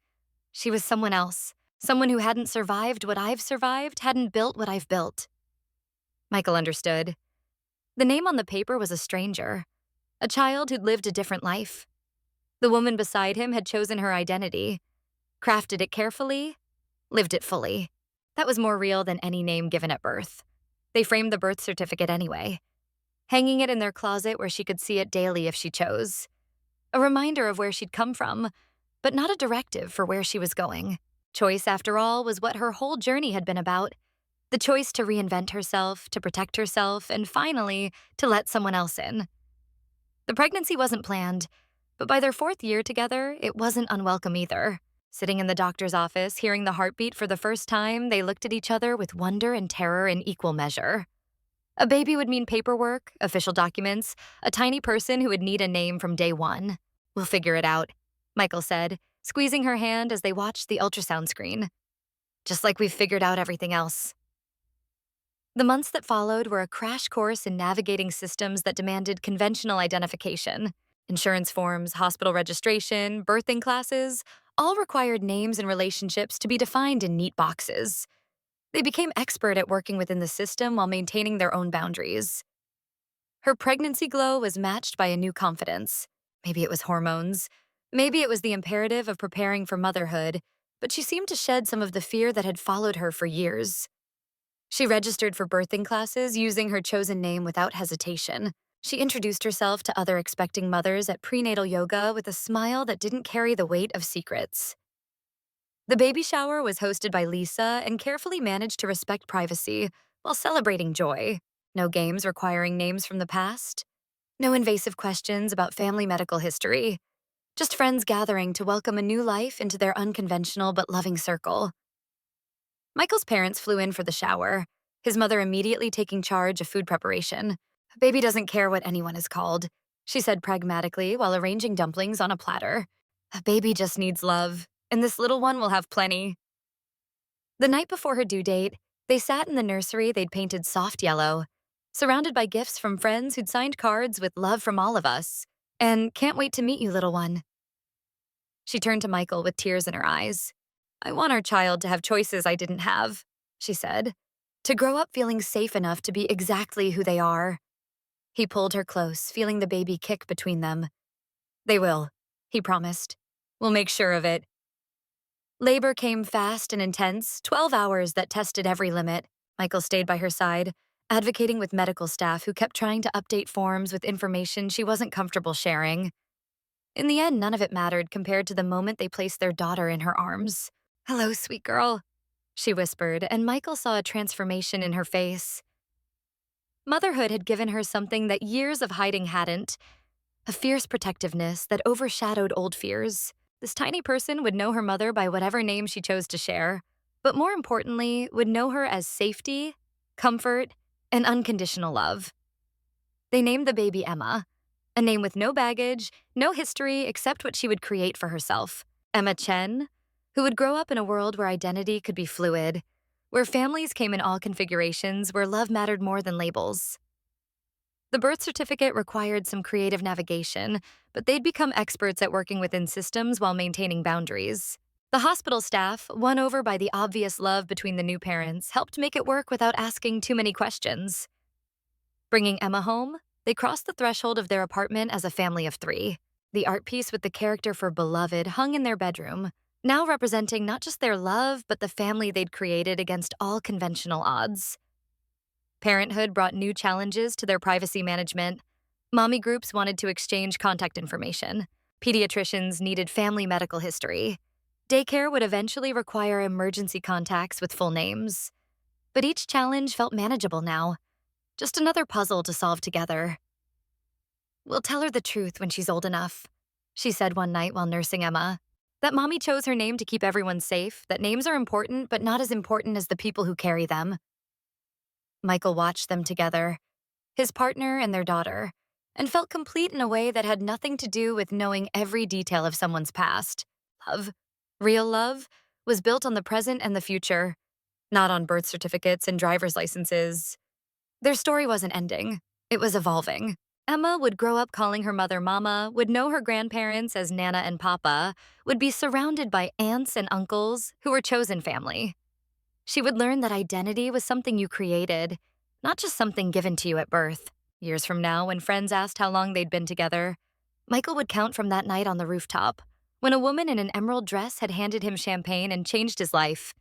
she was someone else. Someone who hadn't survived what I've survived, hadn't built what I've built." Michael understood. The name on the paper was a stranger, a child who'd lived a different life. The woman beside him had chosen her identity, crafted it carefully, lived it fully. That was more real than any name given at birth. They framed the birth certificate anyway, hanging it in their closet where she could see it daily if she chose. A reminder of where she'd come from, but not a directive for where she was going. Choice, after all, was what her whole journey had been about. The choice to reinvent herself, to protect herself, and finally, to let someone else in. The pregnancy wasn't planned, but by their 4th year together, it wasn't unwelcome either. Sitting in the doctor's office, hearing the heartbeat for the first time, they looked at each other with wonder and terror in equal measure. A baby would mean paperwork, official documents, a tiny person who would need a name from day one. "We'll figure it out," Michael said, squeezing her hand as they watched the ultrasound screen. "Just like we've figured out everything else." The months that followed were a crash course in navigating systems that demanded conventional identification. Insurance forms, hospital registration, birthing classes, all required names and relationships to be defined in neat boxes. They became expert at working within the system while maintaining their own boundaries. Her pregnancy glow was matched by a new confidence. Maybe it was hormones. Maybe it was the imperative of preparing for motherhood, but she seemed to shed some of the fear that had followed her for years. She registered for birthing classes using her chosen name without hesitation. She introduced herself to other expecting mothers at prenatal yoga with a smile that didn't carry the weight of secrets. The baby shower was hosted by Lisa and carefully managed to respect privacy while celebrating joy. No games requiring names from the past. No invasive questions about family medical history. Just friends gathering to welcome a new life into their unconventional but loving circle. Michael's parents flew in for the shower, his mother immediately taking charge of food preparation. "Baby doesn't care what anyone is called," she said pragmatically while arranging dumplings on a platter. A baby just needs love, and this little one will have plenty. The night before her due date, they sat in the nursery they'd painted soft yellow, surrounded by gifts from friends who'd signed cards with love from all of us, and can't wait to meet you, little one. She turned to Michael with tears in her eyes. I want our child to have choices I didn't have, she said, to grow up feeling safe enough to be exactly who they are. He pulled her close, feeling the baby kick between them. They will, he promised. We'll make sure of it. Labor came fast and intense, 12 hours that tested every limit. Michael stayed by her side, advocating with medical staff who kept trying to update forms with information she wasn't comfortable sharing. In the end, none of it mattered compared to the moment they placed their daughter in her arms. Hello, sweet girl, she whispered, and Michael saw a transformation in her face. Motherhood had given her something that years of hiding hadn't, a fierce protectiveness that overshadowed old fears. This tiny person would know her mother by whatever name she chose to share, but more importantly, would know her as safety, comfort, and unconditional love. They named the baby Emma, a name with no baggage, no history except what she would create for herself. Emma Chen, who would grow up in a world where identity could be fluid, where families came in all configurations, where love mattered more than labels. The birth certificate required some creative navigation, but they'd become experts at working within systems while maintaining boundaries. The hospital staff, won over by the obvious love between the new parents, helped make it work without asking too many questions. Bringing Emma home, they crossed the threshold of their apartment as a family of 3. The art piece with the character for Beloved hung in their bedroom, now representing not just their love, but the family they'd created against all conventional odds. Parenthood brought new challenges to their privacy management. Mommy groups wanted to exchange contact information. Pediatricians needed family medical history. Daycare would eventually require emergency contacts with full names. But each challenge felt manageable now. Just another puzzle to solve together. We'll tell her the truth when she's old enough, she said one night while nursing Emma. That mommy chose her name to keep everyone safe, that names are important, but not as important as the people who carry them. Michael watched them together, his partner and their daughter, and felt complete in a way that had nothing to do with knowing every detail of someone's past. Love, real love, was built on the present and the future, not on birth certificates and driver's licenses. Their story wasn't ending. It was evolving. Emma would grow up calling her mother Mama, would know her grandparents as Nana and Papa, would be surrounded by aunts and uncles who were chosen family. She would learn that identity was something you created, not just something given to you at birth. Years from now, when friends asked how long they'd been together, Michael would count from that night on the rooftop, when a woman in an emerald dress had handed him champagne and changed his life.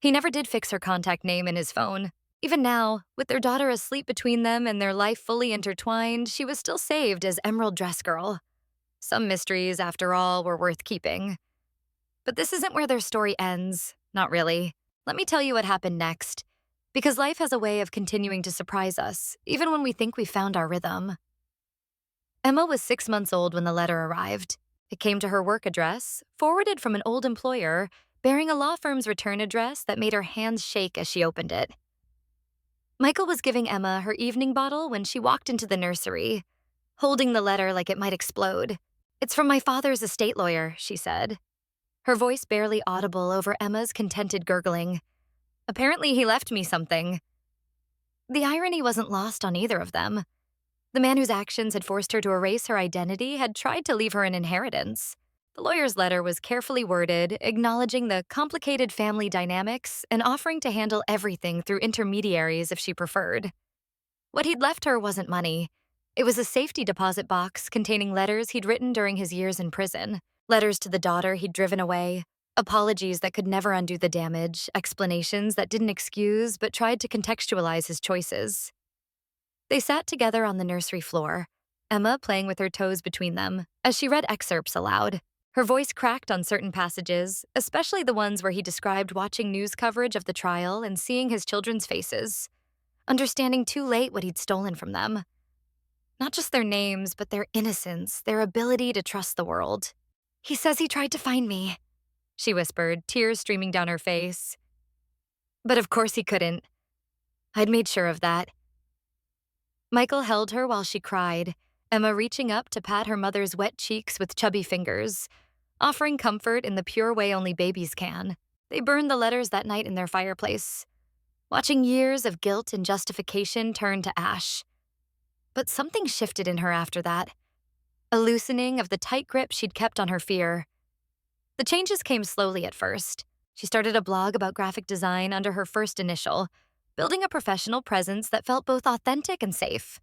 He never did fix her contact name in his phone. Even now, with their daughter asleep between them and their life fully intertwined, she was still saved as Emerald Dress Girl. Some mysteries, after all, were worth keeping. But this isn't where their story ends. Not really. Let me tell you what happened next. Because life has a way of continuing to surprise us, even when we think we found our rhythm. Emma was 6 months old when the letter arrived. It came to her work address, forwarded from an old employer, bearing a law firm's return address that made her hands shake as she opened it. Michael was giving Emma her evening bottle when she walked into the nursery, holding the letter like it might explode. It's from my father's estate lawyer, she said, her voice barely audible over Emma's contented gurgling. Apparently he left me something. The irony wasn't lost on either of them. The man whose actions had forced her to erase her identity had tried to leave her an inheritance. The lawyer's letter was carefully worded, acknowledging the complicated family dynamics and offering to handle everything through intermediaries if she preferred. What he'd left her wasn't money. It was a safety deposit box containing letters he'd written during his years in prison, letters to the daughter he'd driven away, apologies that could never undo the damage, explanations that didn't excuse but tried to contextualize his choices. They sat together on the nursery floor, Emma playing with her toes between them, as she read excerpts aloud. Her voice cracked on certain passages, especially the ones where he described watching news coverage of the trial and seeing his children's faces, understanding too late what he'd stolen from them. Not just their names, but their innocence, their ability to trust the world. He says he tried to find me, she whispered, tears streaming down her face. But of course he couldn't. I'd made sure of that. Michael held her while she cried, Emma reaching up to pat her mother's wet cheeks with chubby fingers, offering comfort in the pure way only babies can. They burned the letters that night in their fireplace, watching years of guilt and justification turn to ash. But something shifted in her after that, a loosening of the tight grip she'd kept on her fear. The changes came slowly at first. She started a blog about graphic design under her first initial, building a professional presence that felt both authentic and safe.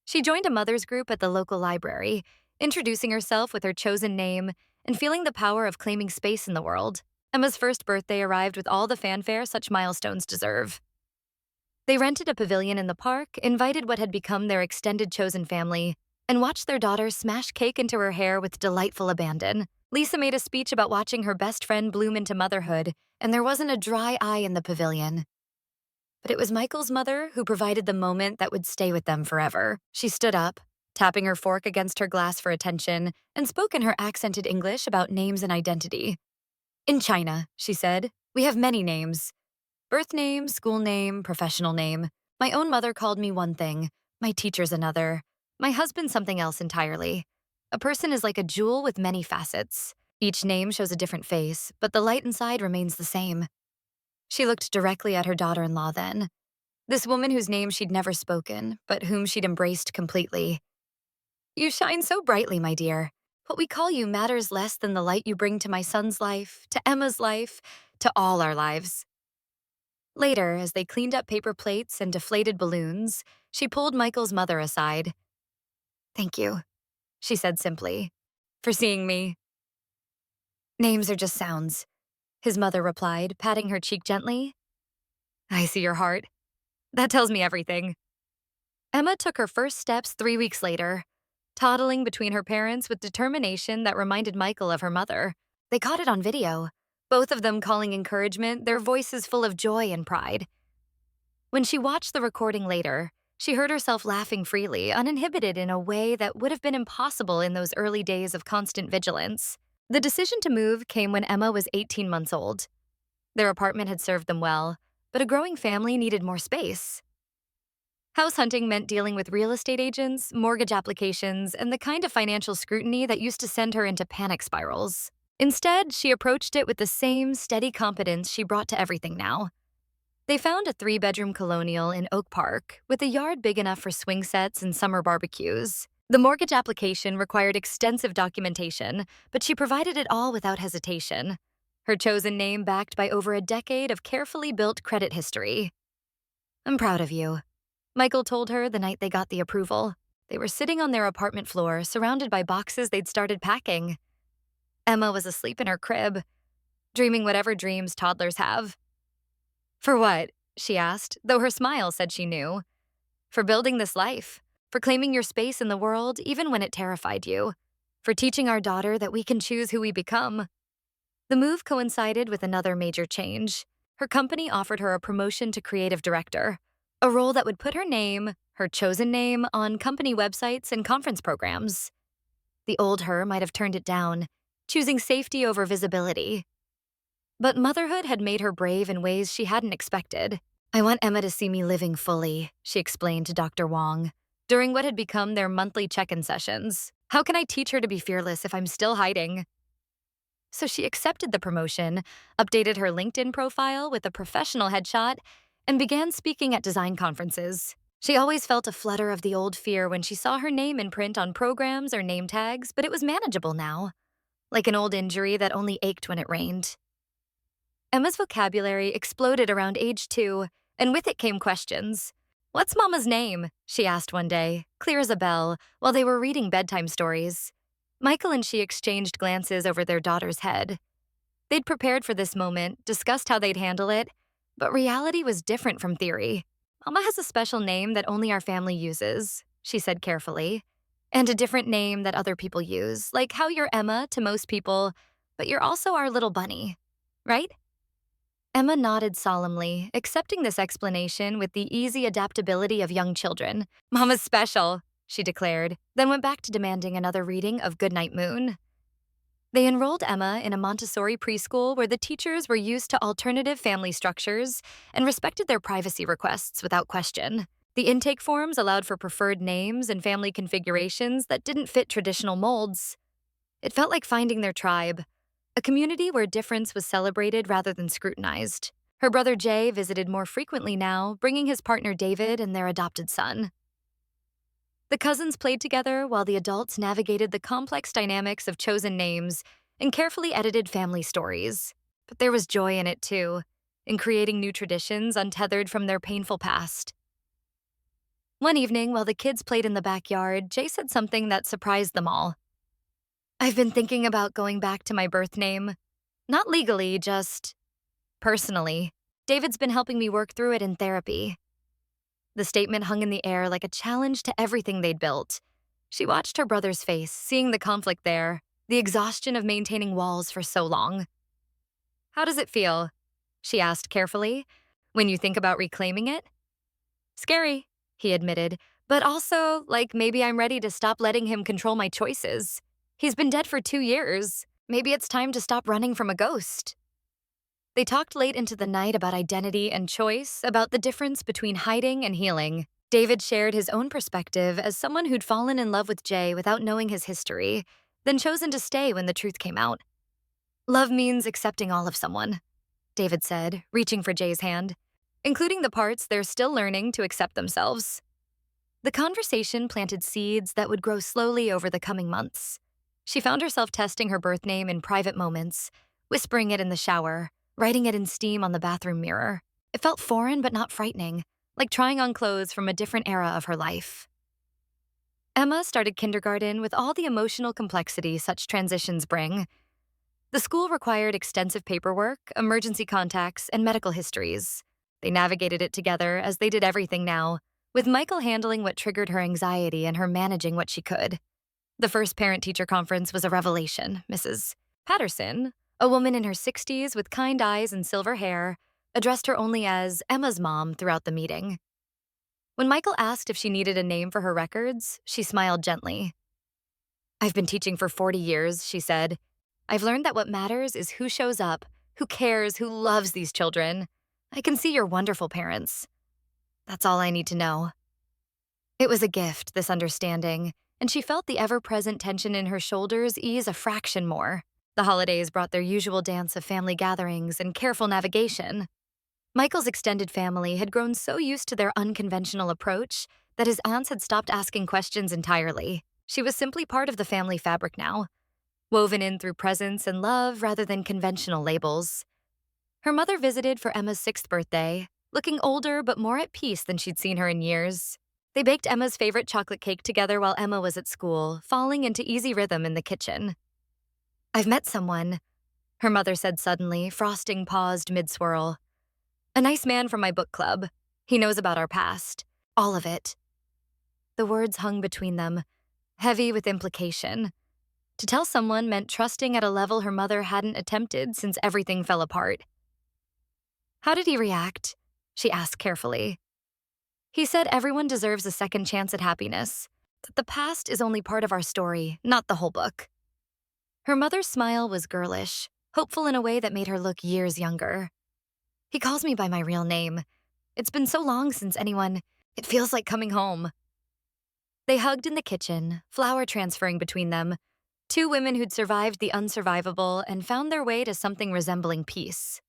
She joined a mother's group at the local library, introducing herself with her chosen name and feeling the power of claiming space in the world. Emma's first birthday arrived with all the fanfare such milestones deserve. They rented a pavilion in the park, invited what had become their extended chosen family, and watched their daughter smash cake into her hair with delightful abandon. Lisa made a speech about watching her best friend bloom into motherhood, and there wasn't a dry eye in the pavilion. But it was Michael's mother who provided the moment that would stay with them forever. She stood up, tapping her fork against her glass for attention, and spoke in her accented English about names and identity. "In China," she said, "we have many names. Birth name, school name, professional name. My own mother called me one thing, my teacher's another, my husband something else entirely. A person is like a jewel with many facets. Each name shows a different face, but the light inside remains the same." She looked directly at her daughter-in-law then, this woman whose name she'd never spoken, but whom she'd embraced completely. "You shine so brightly, my dear. What we call you matters less than the light you bring to my son's life, to Emma's life, to all our lives." Later, as they cleaned up paper plates and deflated balloons, she pulled Michael's mother aside. "Thank you," she said simply, "for seeing me." "Names are just sounds," his mother replied, patting her cheek gently. "I see your heart. That tells me everything." Emma took her first steps 3 weeks later, toddling between her parents with determination that reminded Michael of her mother. They caught it on video, both of them calling encouragement, their voices full of joy and pride. When she watched the recording later, she heard herself laughing freely, uninhibited in a way that would have been impossible in those early days of constant vigilance. The decision to move came when Emma was 18 months old. Their apartment had served them well, but a growing family needed more space. House hunting meant dealing with real estate agents, mortgage applications, and the kind of financial scrutiny that used to send her into panic spirals. Instead, she approached it with the same steady competence she brought to everything now. They found a 3-bedroom colonial in Oak Park with a yard big enough for swing sets and summer barbecues. The mortgage application required extensive documentation, but she provided it all without hesitation. Her chosen name backed by over a decade of carefully built credit history. "I'm proud of you," Michael told her the night they got the approval. They were sitting on their apartment floor, surrounded by boxes they'd started packing. Emma was asleep in her crib, dreaming whatever dreams toddlers have. "For what?" she asked, though her smile said she knew. "For building this life. For claiming your space in the world even when it terrified you. For teaching our daughter that we can choose who we become." The move coincided with another major change. Her company offered her a promotion to creative director, a role that would put her name, her chosen name, on company websites and conference programs. The old her might have turned it down, choosing safety over visibility. But motherhood had made her brave in ways she hadn't expected. "I want Emma to see me living fully," she explained to Dr. Wong, during what had become their monthly check-in sessions. "How can I teach her to be fearless if I'm still hiding?" So she accepted the promotion, updated her LinkedIn profile with a professional headshot, and began speaking at design conferences. She always felt a flutter of the old fear when she saw her name in print on programs or name tags, but it was manageable now, like an old injury that only ached when it rained. Emma's vocabulary exploded around age 2, and with it came questions. "What's Mama's name?" she asked one day, clear as a bell, while they were reading bedtime stories. Michael and she exchanged glances over their daughter's head. They'd prepared for this moment, discussed how they'd handle it, but reality was different from theory. "Mama has a special name that only our family uses," she said carefully, "and a different name that other people use, like how you're Emma to most people, but you're also our little bunny, right?" Emma nodded solemnly, accepting this explanation with the easy adaptability of young children. "Mama's special," she declared, then went back to demanding another reading of Goodnight Moon. They enrolled Emma in a Montessori preschool where the teachers were used to alternative family structures and respected their privacy requests without question. The intake forms allowed for preferred names and family configurations that didn't fit traditional molds. It felt like finding their tribe, a community where difference was celebrated rather than scrutinized. Her brother Jay visited more frequently now, bringing his partner David and their adopted son. The cousins played together while the adults navigated the complex dynamics of chosen names and carefully edited family stories. But there was joy in it too, in creating new traditions untethered from their painful past. One evening, while the kids played in the backyard, Jay said something that surprised them all. "I've been thinking about going back to my birth name. Not legally, just personally. David's been helping me work through it in therapy." The statement hung in the air like a challenge to everything they'd built. She watched her brother's face, seeing the conflict there, the exhaustion of maintaining walls for so long. "How does it feel?" she asked carefully, "when you think about reclaiming it?" "Scary," he admitted, "but also, like maybe I'm ready to stop letting him control my choices. He's been dead for 2 years. Maybe it's time to stop running from a ghost." They talked late into the night about identity and choice, about the difference between hiding and healing. David shared his own perspective as someone who'd fallen in love with Jay without knowing his history, then chosen to stay when the truth came out. "Love means accepting all of someone," David said, reaching for Jay's hand, "including the parts they're still learning to accept themselves." The conversation planted seeds that would grow slowly over the coming months. She found herself testing her birth name in private moments, whispering it in the shower, writing it in steam on the bathroom mirror. It felt foreign but not frightening, like trying on clothes from a different era of her life. Emma started kindergarten with all the emotional complexity such transitions bring. The school required extensive paperwork, emergency contacts, and medical histories. They navigated it together as they did everything now, with Michael handling what triggered her anxiety and her managing what she could. The first parent-teacher conference was a revelation. Mrs. Patterson, a woman in her 60s with kind eyes and silver hair, addressed her only as Emma's mom throughout the meeting. When Michael asked if she needed a name for her records, she smiled gently. "I've been teaching for 40 years, she said. "I've learned that what matters is who shows up, who cares, who loves these children. I can see you're wonderful parents. That's all I need to know." It was a gift, this understanding, and she felt the ever-present tension in her shoulders ease a fraction more. The holidays brought their usual dance of family gatherings and careful navigation. Michael's extended family had grown so used to their unconventional approach that his aunts had stopped asking questions entirely. She was simply part of the family fabric now, woven in through presence and love rather than conventional labels. Her mother visited for Emma's 6th birthday, looking older but more at peace than she'd seen her in years. They baked Emma's favorite chocolate cake together while Emma was at school, falling into easy rhythm in the kitchen. "I've met someone," her mother said suddenly, frosting paused mid-swirl. "A nice man from my book club. He knows about our past. All of it." The words hung between them, heavy with implication. To tell someone meant trusting at a level her mother hadn't attempted since everything fell apart. "How did he react?" she asked carefully. "He said everyone deserves a second chance at happiness, that the past is only part of our story, not the whole book." Her mother's smile was girlish, hopeful in a way that made her look years younger. "He calls me by my real name. It's been so long since anyone. It feels like coming home." They hugged in the kitchen, flour transferring between them, two women who'd survived the unsurvivable and found their way to something resembling peace.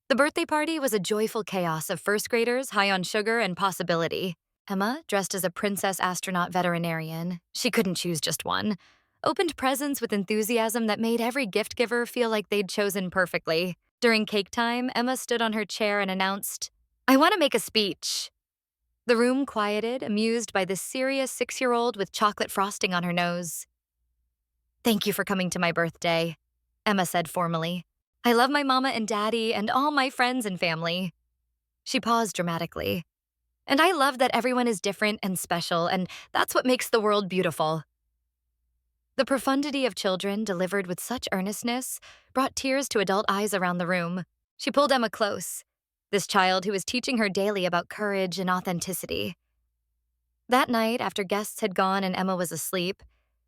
The birthday party was a joyful chaos of first graders high on sugar and possibility. Emma, dressed as a princess astronaut veterinarian, she couldn't choose just one, opened presents with enthusiasm that made every gift giver feel like they'd chosen perfectly. During cake time, Emma stood on her chair and announced, "I want to make a speech." The room quieted, amused by this serious 6-year-old with chocolate frosting on her nose. "Thank you for coming to my birthday," Emma said formally. "I love my mama and daddy and all my friends and family." She paused dramatically. "And I love that everyone is different and special, and that's what makes the world beautiful." The profundity of children, delivered with such earnestness, brought tears to adult eyes around the room. She pulled Emma close, this child who was teaching her daily about courage and authenticity. That night, after guests had gone and Emma was asleep,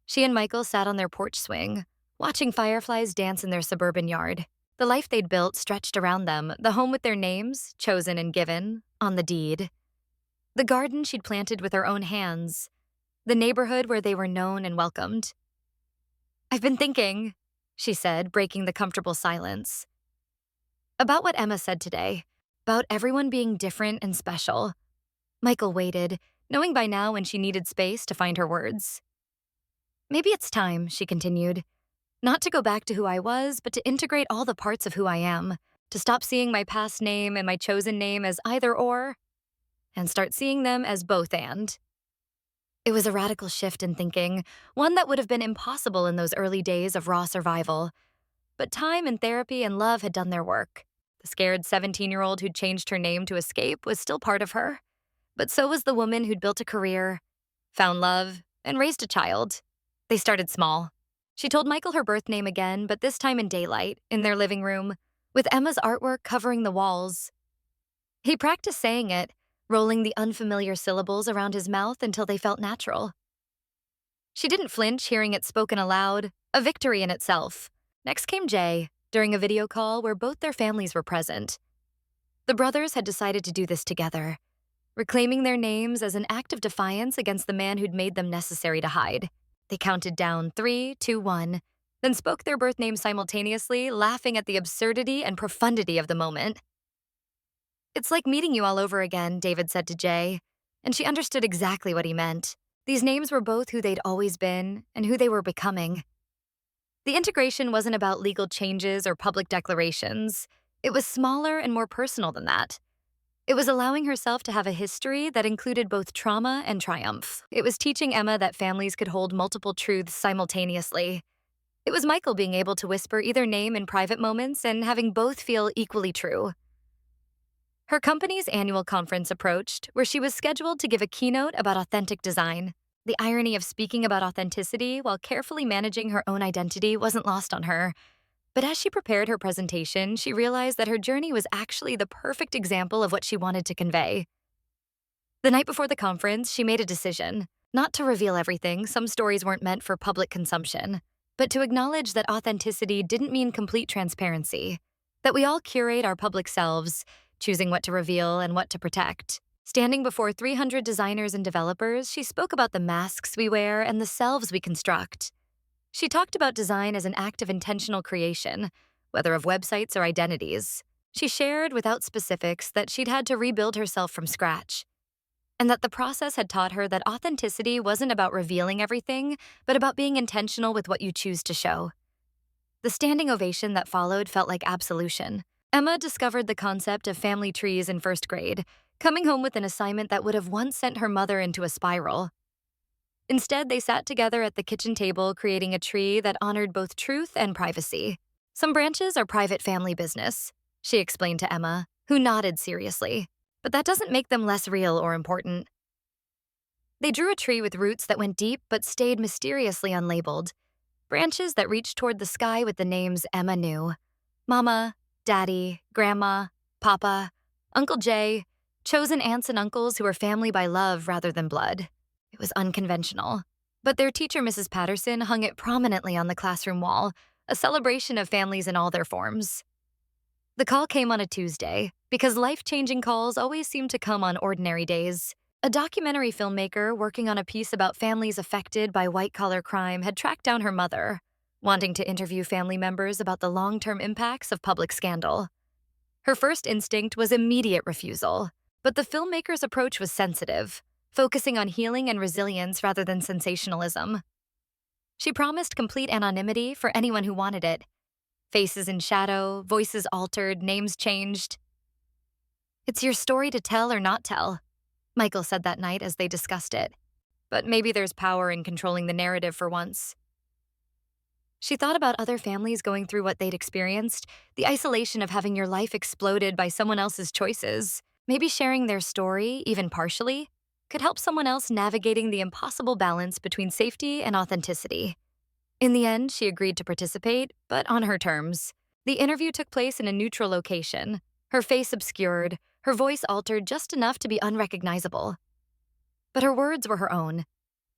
she and Michael sat on their porch swing, watching fireflies dance in their suburban yard. The life they'd built stretched around them, the home with their names, chosen and given, on the deed. the garden she'd planted with her own hands, the neighborhood where they were known and welcomed. "I've been thinking," she said, breaking the comfortable silence, "about what Emma said today, about everyone being different and special." Michael waited, knowing by now when she needed space to find her words. "Maybe it's time," she continued, "not to go back to who I was, but to integrate all the parts of who I am, to stop seeing my past name and my chosen name as either or, and start seeing them as both and." It was a radical shift in thinking, one that would have been impossible in those early days of raw survival. But time and therapy and love had done their work. The scared 17-year-old who'd changed her name to escape was still part of her. But so was the woman who'd built a career, found love, and raised a child. They started small. She told Michael her birth name again, but this time in daylight, in their living room, with Emma's artwork covering the walls. He practiced saying it, rolling the unfamiliar syllables around his mouth until they felt natural. She didn't flinch hearing it spoken aloud, a victory in itself. Next came Jay, during a video call where both their families were present. The brothers had decided to do this together, reclaiming their names as an act of defiance against the man who'd made them necessary to hide. They counted down 3, 2, 1, then spoke their birth names simultaneously, laughing at the absurdity and profundity of the moment. "It's like meeting you all over again," David said to Jay, and she understood exactly what he meant. These names were both who they'd always been and who they were becoming. The integration wasn't about legal changes or public declarations. It was smaller and more personal than that. It was allowing herself to have a history that included both trauma and triumph. It was teaching Emma that families could hold multiple truths simultaneously. It was Michael being able to whisper either name in private moments and having both feel equally true. Her company's annual conference approached, where she was scheduled to give a keynote about authentic design. The irony of speaking about authenticity while carefully managing her own identity wasn't lost on her. But as she prepared her presentation, she realized that her journey was actually the perfect example of what she wanted to convey. The night before the conference, she made a decision, not to reveal everything, some stories weren't meant for public consumption, but to acknowledge that authenticity didn't mean complete transparency, that we all curate our public selves, choosing what to reveal and what to protect. Standing before 300 designers and developers, she spoke about the masks we wear and the selves we construct. She talked about design as an act of intentional creation, whether of websites or identities. She shared, without specifics, that she'd had to rebuild herself from scratch, and that the process had taught her that authenticity wasn't about revealing everything, but about being intentional with what you choose to show. The standing ovation that followed felt like absolution. Emma discovered the concept of family trees in first grade, coming home with an assignment that would have once sent her mother into a spiral. Instead, they sat together at the kitchen table, creating a tree that honored both truth and privacy. "Some branches are private family business," she explained to Emma, who nodded seriously. "But that doesn't make them less real or important." They drew a tree with roots that went deep but stayed mysteriously unlabeled. Branches that reached toward the sky with the names Emma knew. Mama, Daddy, Grandma, Papa, Uncle Jay, chosen aunts and uncles who were family by love rather than blood. It was unconventional. But their teacher, Mrs. Patterson, hung it prominently on the classroom wall, a celebration of families in all their forms. The call came on a Tuesday, because life-changing calls always seem to come on ordinary days. A documentary filmmaker working on a piece about families affected by white-collar crime had tracked down her mother, wanting to interview family members about the long-term impacts of public scandal. Her first instinct was immediate refusal, but the filmmaker's approach was sensitive, focusing on healing and resilience rather than sensationalism. She promised complete anonymity for anyone who wanted it. Faces in shadow, voices altered, names changed. "It's your story to tell or not tell," Michael said that night as they discussed it. "But maybe there's power in controlling the narrative for once." She thought about other families going through what they'd experienced, the isolation of having your life exploded by someone else's choices. Maybe sharing their story, even partially, could help someone else navigating the impossible balance between safety and authenticity. In the end, she agreed to participate, but on her terms. The interview took place in a neutral location, her face obscured, her voice altered just enough to be unrecognizable. But her words were her own,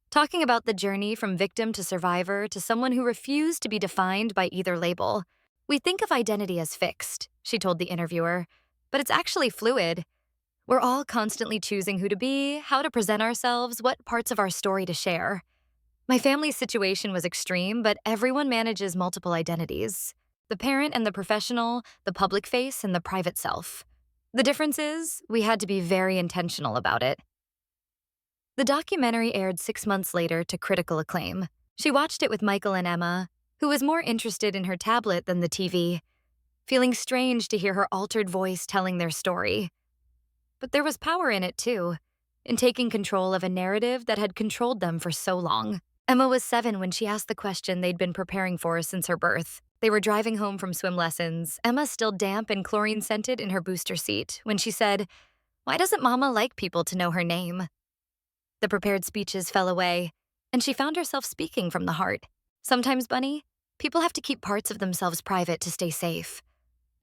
talking about the journey from victim to survivor to someone who refused to be defined by either label. "We think of identity as fixed," she told the interviewer, "but it's actually fluid. We're all constantly choosing who to be, how to present ourselves, what parts of our story to share. My family's situation was extreme, but everyone manages multiple identities: the parent and the professional, the public face and the private self. The difference is, we had to be very intentional about it. The documentary aired 6 months later to critical acclaim. She watched it with Michael and Emma, who was more interested in her tablet than the TV, feeling strange to hear her altered voice telling their story. But there was power in it too, in taking control of a narrative that had controlled them for so long. Emma was 7 when she asked the question they'd been preparing for since her birth. They were driving home from swim lessons, Emma still damp and chlorine-scented in her booster seat, when she said, "Why doesn't Mama like people to know her name?" The prepared speeches fell away, and she found herself speaking from the heart. Sometimes, Bunny, people have to keep parts of themselves private to stay safe.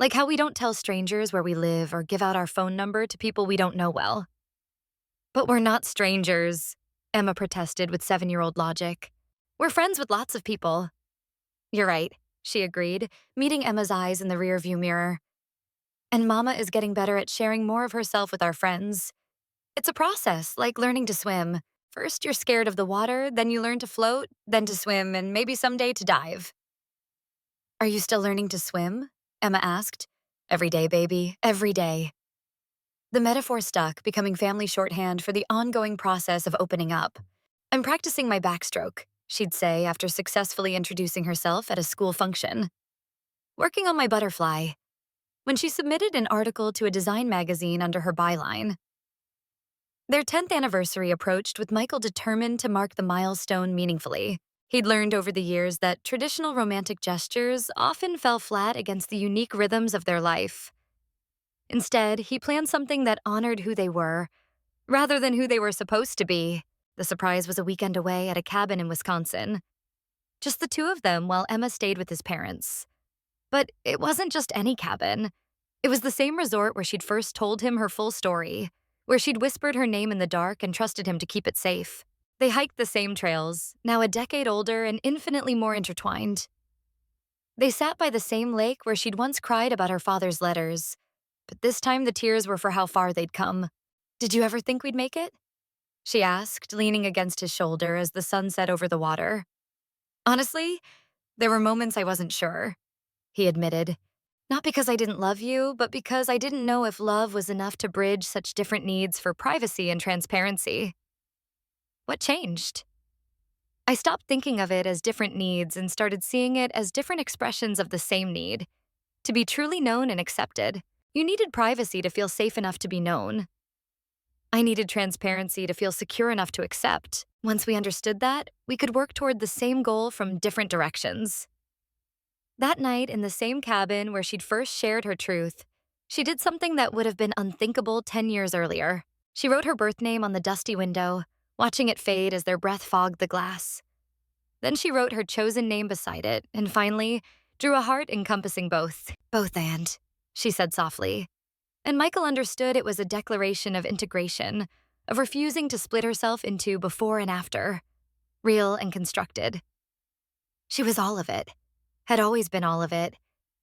Like how we don't tell strangers where we live or give out our phone number to people we don't know well. But we're not strangers, Emma protested with 7-year-old logic. We're friends with lots of people. You're right, she agreed, meeting Emma's eyes in the rearview mirror. And Mama is getting better at sharing more of herself with our friends. It's a process, like learning to swim. First, you're scared of the water, then you learn to float, then to swim, and maybe someday to dive. Are you still learning to swim? Emma asked. Every day, baby, every day. The metaphor stuck, becoming family shorthand for the ongoing process of opening up. I'm practicing my backstroke, she'd say after successfully introducing herself at a school function. Working on my butterfly. When she submitted an article to a design magazine under her byline. Their 10th anniversary approached with Michael determined to mark the milestone meaningfully. He'd learned over the years that traditional romantic gestures often fell flat against the unique rhythms of their life. Instead, he planned something that honored who they were, rather than who they were supposed to be. The surprise was a weekend away at a cabin in Wisconsin. Just the two of them while Emma stayed with his parents. But it wasn't just any cabin. It was the same resort where she'd first told him her full story, where she'd whispered her name in the dark and trusted him to keep it safe. They hiked the same trails, now a decade older and infinitely more intertwined. They sat by the same lake where she'd once cried about her father's letters, but this time the tears were for how far they'd come. Did you ever think we'd make it? She asked, leaning against his shoulder as the sun set over the water. Honestly, there were moments I wasn't sure, he admitted. Not because I didn't love you, but because I didn't know if love was enough to bridge such different needs for privacy and transparency. What changed? I stopped thinking of it as different needs and started seeing it as different expressions of the same need. To be truly known and accepted, you needed privacy to feel safe enough to be known. I needed transparency to feel secure enough to accept. Once we understood that, we could work toward the same goal from different directions. That night, in the same cabin where she'd first shared her truth, she did something that would have been unthinkable 10 years earlier. She wrote her birth name on the dusty window, watching it fade as their breath fogged the glass. Then she wrote her chosen name beside it, and finally, drew a heart encompassing both. Both and, she said softly. And Michael understood it was a declaration of integration, of refusing to split herself into before and after, real and constructed. She was all of it. Had always been all of it,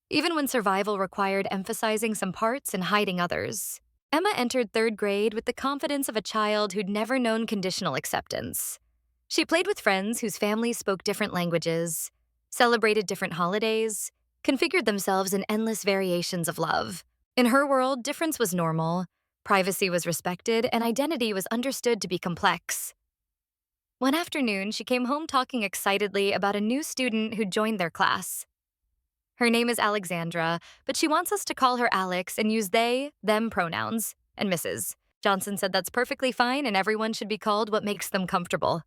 even when survival required emphasizing some parts and hiding others. Emma entered 3rd grade with the confidence of a child who'd never known conditional acceptance. She played with friends whose families spoke different languages, celebrated different holidays, configured themselves in endless variations of love. In her world, difference was normal, privacy was respected, and identity was understood to be complex. One afternoon, she came home talking excitedly about a new student who'd joined their class. Her name is Alexandra, but she wants us to call her Alex and use they, them pronouns, and Mrs. Johnson said that's perfectly fine and everyone should be called what makes them comfortable.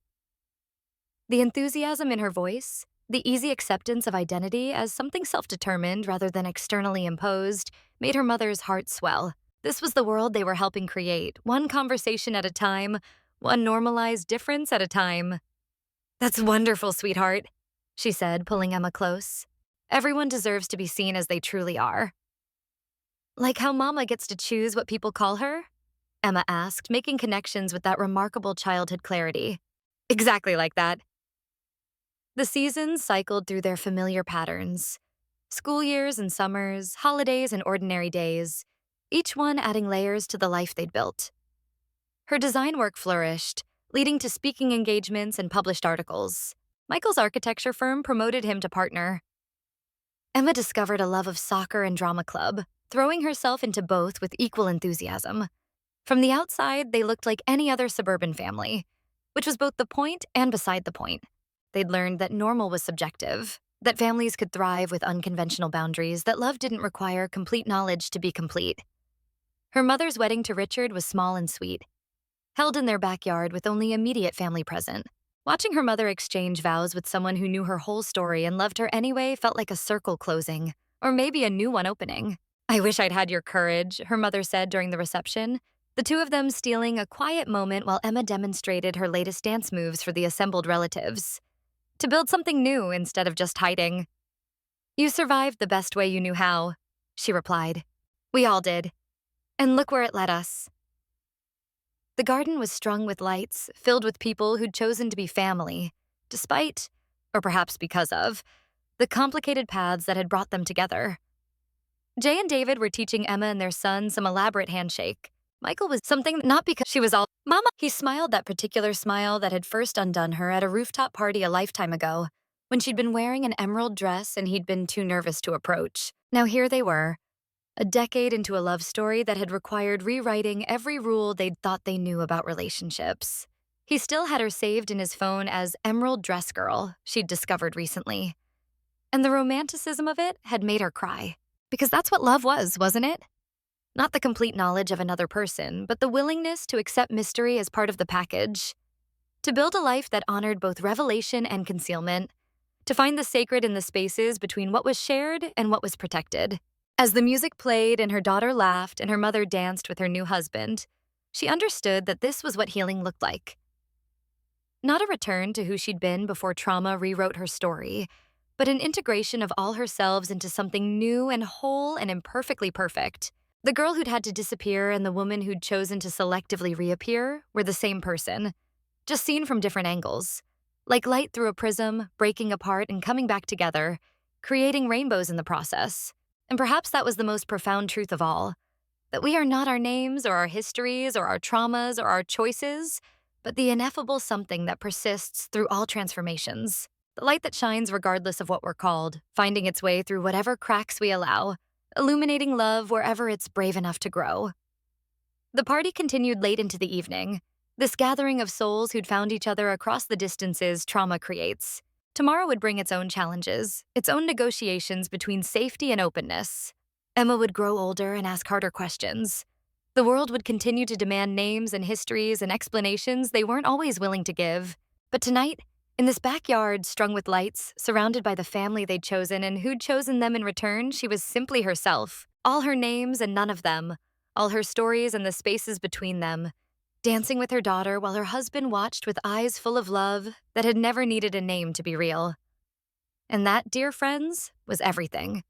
The enthusiasm in her voice, the easy acceptance of identity as something self-determined rather than externally imposed, made her mother's heart swell. This was the world they were helping create, one conversation at a time, one normalized difference at a time. That's wonderful, sweetheart, she said, pulling Emma close. Everyone deserves to be seen as they truly are. Like how Mama gets to choose what people call her? Emma asked, making connections with that remarkable childhood clarity. Exactly like that. The seasons cycled through their familiar patterns. School years and summers, holidays and ordinary days. each one adding layers to the life they'd built. Her design work flourished, leading to speaking engagements and published articles. Michael's architecture firm promoted him to partner. Emma discovered a love of soccer and drama club, throwing herself into both with equal enthusiasm. From the outside, they looked like any other suburban family, which was both the point and beside the point. They'd learned that normal was subjective, that families could thrive with unconventional boundaries, that love didn't require complete knowledge to be complete. Her mother's wedding to Richard was small and sweet, held in their backyard with only immediate family present. Watching her mother exchange vows with someone who knew her whole story and loved her anyway felt like a circle closing, or maybe a new one opening. "I wish I'd had your courage," her mother said during the reception, the two of them stealing a quiet moment while Emma demonstrated her latest dance moves for the assembled relatives. To build something new instead of just hiding. "You survived the best way you knew how," she replied. "We all did. And look where it led us." The garden was strung with lights, filled with people who'd chosen to be family, despite, or perhaps because of, the complicated paths that had brought them together. Jay and David were teaching Emma and their son some elaborate handshake. Michael was something not because she was all, "Mama." He smiled that particular smile that had first undone her at a rooftop party a lifetime ago, when she'd been wearing an emerald dress and he'd been too nervous to approach. Now here they were, a decade into a love story that had required rewriting every rule they'd thought they knew about relationships. He still had her saved in his phone as Emerald Dress Girl, she'd discovered recently. And the romanticism of it had made her cry. Because that's what love was, wasn't it? Not the complete knowledge of another person, but the willingness to accept mystery as part of the package. To build a life that honored both revelation and concealment. To find the sacred in the spaces between what was shared and what was protected. As the music played and her daughter laughed and her mother danced with her new husband, she understood that this was what healing looked like. Not a return to who she'd been before trauma rewrote her story, but an integration of all herselves into something new and whole and imperfectly perfect. The girl who'd had to disappear and the woman who'd chosen to selectively reappear were the same person, just seen from different angles. Like light through a prism, breaking apart and coming back together, creating rainbows in the process. And perhaps that was the most profound truth of all, that we are not our names or our histories or our traumas or our choices, but the ineffable something that persists through all transformations. The light that shines regardless of what we're called, finding its way through whatever cracks we allow, illuminating love wherever it's brave enough to grow. The party continued late into the evening, this gathering of souls who'd found each other across the distances trauma creates. Tomorrow would bring its own challenges, its own negotiations between safety and openness. Emma would grow older and ask harder questions. The world would continue to demand names and histories and explanations they weren't always willing to give. But tonight, in this backyard strung with lights, surrounded by the family they'd chosen and who'd chosen them in return, she was simply herself. All her names and none of them. All her stories and the spaces between them. Dancing with her daughter while her husband watched with eyes full of love that had never needed a name to be real. And that, dear friends, was everything.